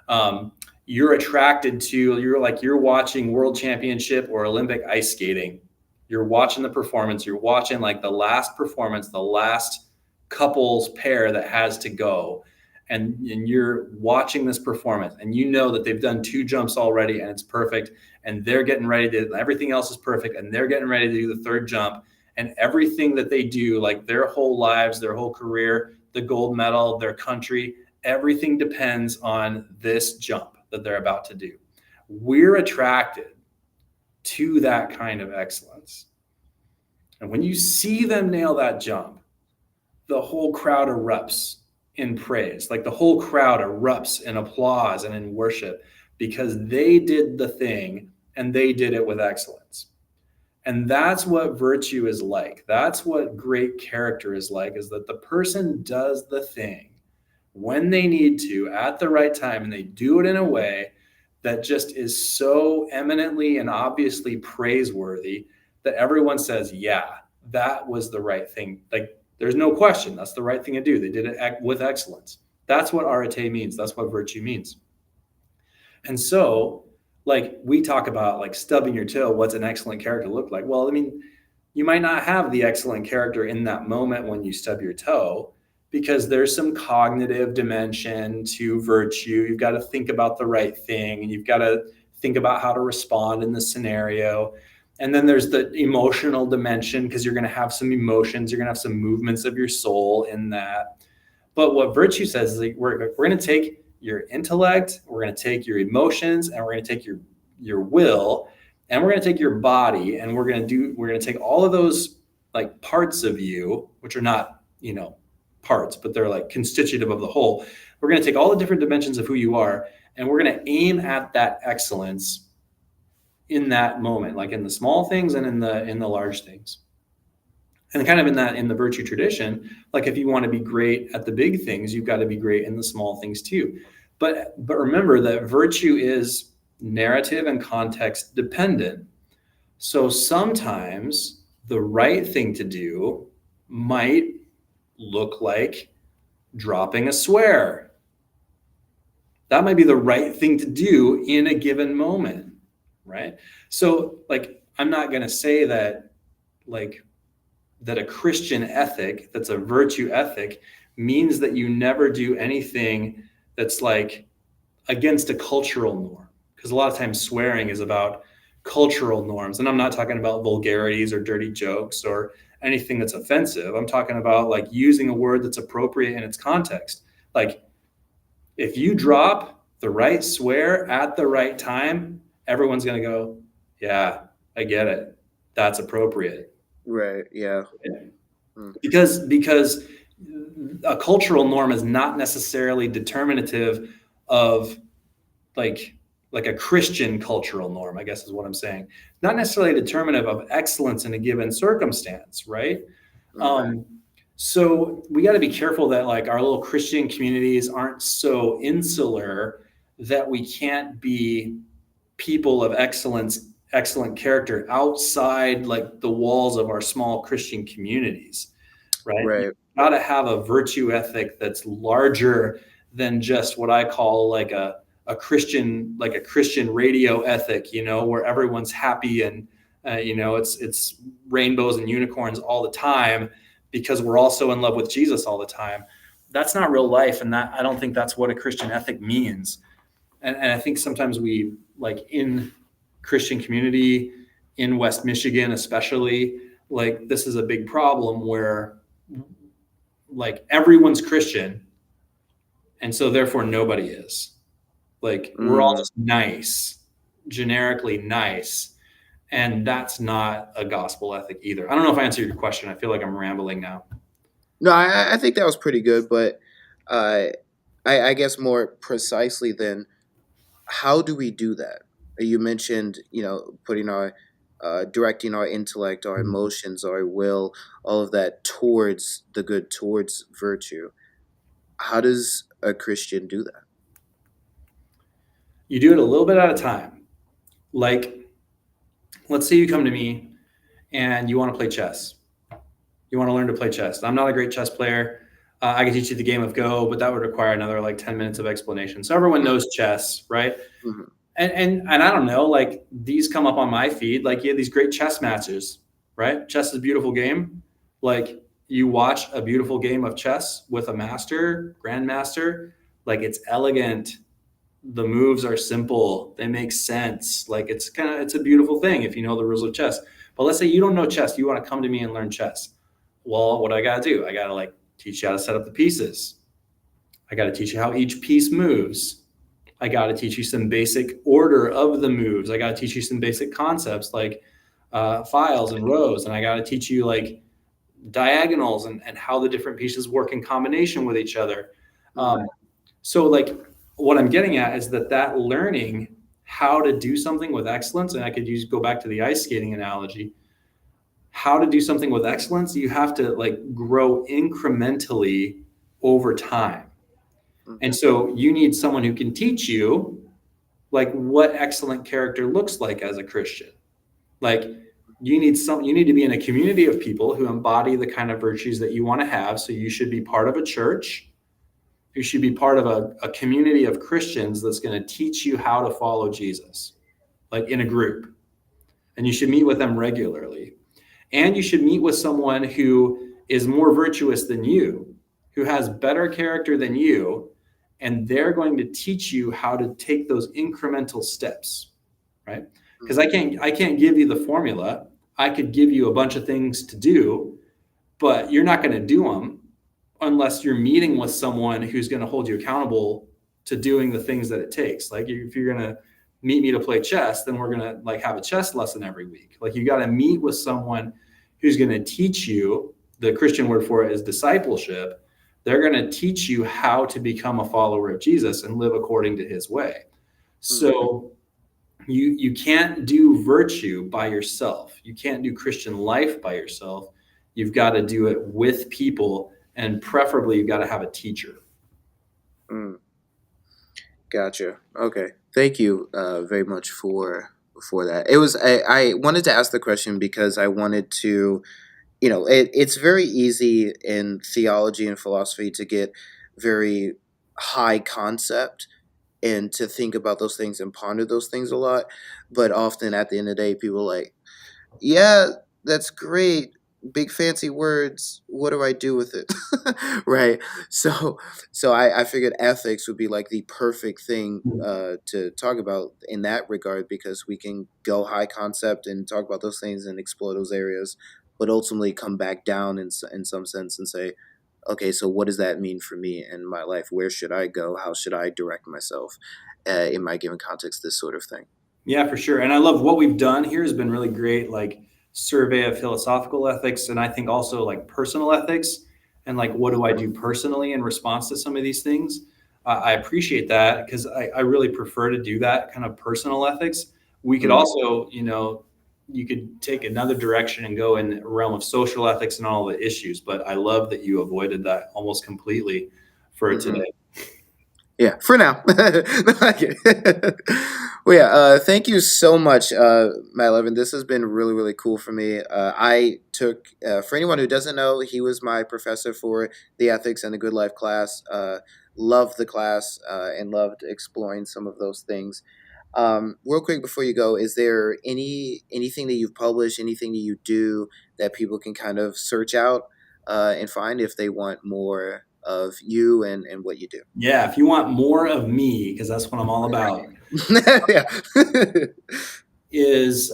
Um, you're attracted to, you're watching world championship or Olympic ice skating. You're watching the performance. You're watching like the last performance, the last couples pair that has to go. And you're watching this performance and you know that they've done two jumps already and it's perfect. And they're getting ready to, everything else is perfect. And they're getting ready to do the third jump. And everything that they do, like their whole lives, their whole career, the gold medal, their country, everything depends on this jump that they're about to do. We're attracted to that kind of excellence. And when you see them nail that jump, the whole crowd erupts in praise. Like the whole crowd erupts in applause and in worship because they did the thing and they did it with excellence. And that's what virtue is like. That's what great character is like, is that the person does the thing when they need to at the right time and they do it in a way that just is so eminently and obviously praiseworthy that everyone says, yeah, that was the right thing. Like there's no question that's the right thing to do. They did it with excellence. That's what arete means. That's what virtue means. And so, like we talk about like stubbing your toe, what's an excellent character look like? Well, I mean, you might not have the excellent character in that moment when you stub your toe because there's some cognitive dimension to virtue. You've got to think about the right thing and you've got to think about how to respond in the scenario. And then there's the emotional dimension because you're going to have some emotions, you're going to have some movements of your soul in that. But what virtue says is like we're going to take your intellect, we're going to take your emotions, and we're going to take your will, and we're going to take your body, and we're going to take all of those like parts of you, which are not parts, but they're like constitutive of the whole. We're going to take all the different dimensions of who you are, and we're going to aim at that excellence in that moment, like in the small things and in the large things and kind of in the virtue tradition, like if you want to be great at the big things, you've got to be great in the small things too. But remember that virtue is narrative and context dependent. So sometimes the right thing to do might look like dropping a swear. That might be the right thing to do in a given moment, right? So, like, I'm not going to say that, like, that a Christian ethic, that's a virtue ethic, means that you never do anything that's like against a cultural norm. Because a lot of times swearing is about cultural norms. And I'm not talking about vulgarities or dirty jokes or anything that's offensive. I'm talking about like using a word that's appropriate in its context. Like, if you drop the right swear at the right time, everyone's going to go, yeah, I get it. That's appropriate. Right. Yeah. Mm. Because a cultural norm is not necessarily determinative of like like a Christian cultural norm, I guess is what I'm saying. Not necessarily determinative of excellence in a given circumstance, right? Mm. Um, so we got to be careful that like our little Christian communities aren't so insular that we can't be people of excellence, excellent character outside like the walls of our small Christian communities, right? You Right. got to have a virtue ethic that's larger than just what I call like a Christian, like a Christian radio ethic, you know, where everyone's happy and you know, it's rainbows and unicorns all the time because we're all so in love with Jesus all the time. That's not real life, and that I don't think that's what a Christian ethic means. And I think sometimes we like in Christian community in West Michigan, especially, like this is a big problem where like everyone's Christian, and so therefore nobody is. Like we're all Mm. just nice, generically nice, and that's not a gospel ethic either. I don't know if I answered your question. I feel like I'm rambling now. No, I think that was pretty good, but uh, I guess more precisely then, how do we do that? You mentioned, putting our, directing our intellect, our emotions, our will, all of that towards the good, towards virtue. How does a Christian do that? You do it a little bit at a time. Like, let's say you come to me and you want to play chess. You want to learn to play chess. I'm not a great chess player. I can teach you the game of Go, but that would require another like 10 minutes of explanation. So everyone knows chess, right? Mm-hmm. And I don't know, like these come up on my feed. Like you have these great chess matches, right? Chess is a beautiful game. Like you watch a beautiful game of chess with a master, grandmaster, like it's elegant. The moves are simple. They make sense. Like it's a beautiful thing if you know the rules of chess. But let's say you don't know chess. You want to come to me and learn chess. Well, what do I got to do? I got to like teach you how to set up the pieces. I got to teach you how each piece moves. I got to teach you some basic order of the moves. I got to teach you some basic concepts like files and rows. And I got to teach you like diagonals and how the different pieces work in combination with each other. Mm-hmm. So like what I'm getting at is that learning how to do something with excellence, and I could go back to the ice skating analogy, how to do something with excellence, you have to like grow incrementally over time. And so you need someone who can teach you like what excellent character looks like as a Christian. Like you need to be in a community of people who embody the kind of virtues that you want to have. So you should be part of a church. You should be part of a community of Christians that's going to teach you how to follow Jesus, like in a group. And you should meet with them regularly. And you should meet with someone who is more virtuous than you, who has better character than you, and they're going to teach you how to take those incremental steps, right? Because I can't give you the formula. I could give you a bunch of things to do, but you're not going to do them unless you're meeting with someone who's going to hold you accountable to doing the things that it takes. Like if you're going to meet me to play chess, then we're going to like have a chess lesson every week. Like you got to meet with someone who's going to teach you. The Christian word for it is discipleship. They're going to teach you how to become a follower of Jesus and live according to his way. So you can't do virtue by yourself. You can't do Christian life by yourself. You've got to do it with people, and preferably you've got to have a teacher. Mm. Gotcha. Okay. Thank you very much for that. It was I wanted to ask the question because I wanted to, it's very easy in theology and philosophy to get very high concept and to think about those things and ponder those things a lot. But often at the end of the day, people are like, yeah, that's great. Big fancy words. What do I do with it? Right. So, so I figured ethics would be like the perfect thing to talk about in that regard because we can go high concept and talk about those things and explore those areas, but ultimately come back down in some sense and say, okay, so what does that mean for me in my life? Where should I go? How should I direct myself in my given context? This sort of thing. Yeah, for sure. And I love what we've done here has been really great, like survey of philosophical ethics. And I think also like personal ethics and like, what do I do personally in response to some of these things? I appreciate that because I really prefer to do that kind of personal ethics. We could Mm, also, you could take another direction and go in the realm of social ethics and all the issues. But I love that you avoided that almost completely for hmm today. Yeah, for now. No, I get it. Well, yeah. Thank you so much, Matt Levin. This has been really, really cool for me. I took, for anyone who doesn't know, he was my professor for the ethics and the good life class. Loved the class and loved exploring some of those things. Real quick before you go, is there anything that you've published, anything that you do that people can kind of search out and find if they want more of you and what you do? Yeah, if you want more of me, because that's what I'm all about, Yeah. is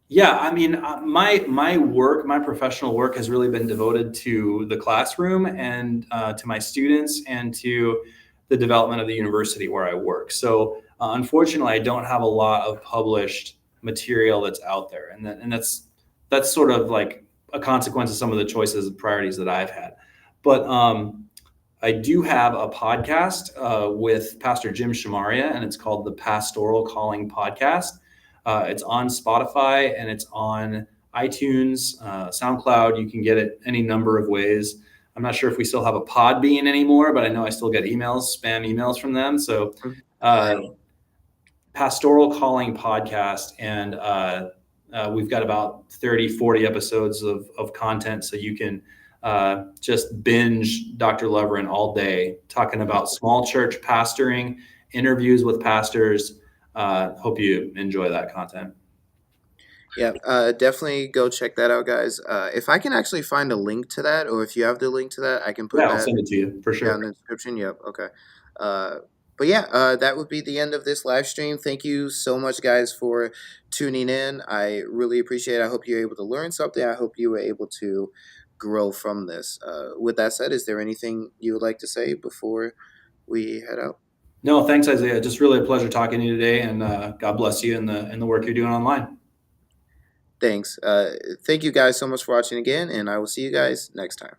yeah, I mean, my work, my professional work has really been devoted to the classroom and to my students and to the development of the university where I work. So unfortunately, I don't have a lot of published material that's out there, and that's sort of like a consequence of some of the choices and priorities that I've had. But I do have a podcast with Pastor Jim Shamaria, and it's called the Pastoral Calling Podcast. It's on Spotify and it's on iTunes, SoundCloud. You can get it any number of ways. I'm not sure if we still have a Podbean anymore, but I know I still get emails, spam emails from them. So, uh, Pastoral Calling Podcast, and we've got about 30, 40 episodes of content. So you can just binge Dr. Loverin all day, talking about small church pastoring, interviews with pastors. Hope you enjoy that content. Yeah, definitely go check that out, guys. If I can actually find a link to that, or if you have the link to that, I can Yeah, put I'll that send it to you for down sure. in the description. Yep. Okay. Uh, but yeah, that would be the end of this live stream. Thank you so much, guys, for tuning in. I really appreciate it. I hope you're able to learn something. I hope you were able to grow from this. With that said, is there anything you would like to say before we head out? No, thanks, Isaiah. Just really a pleasure talking to you today, and God bless you in the work you're doing online. Thanks. Thank you guys so much for watching again, and I will see you guys next time.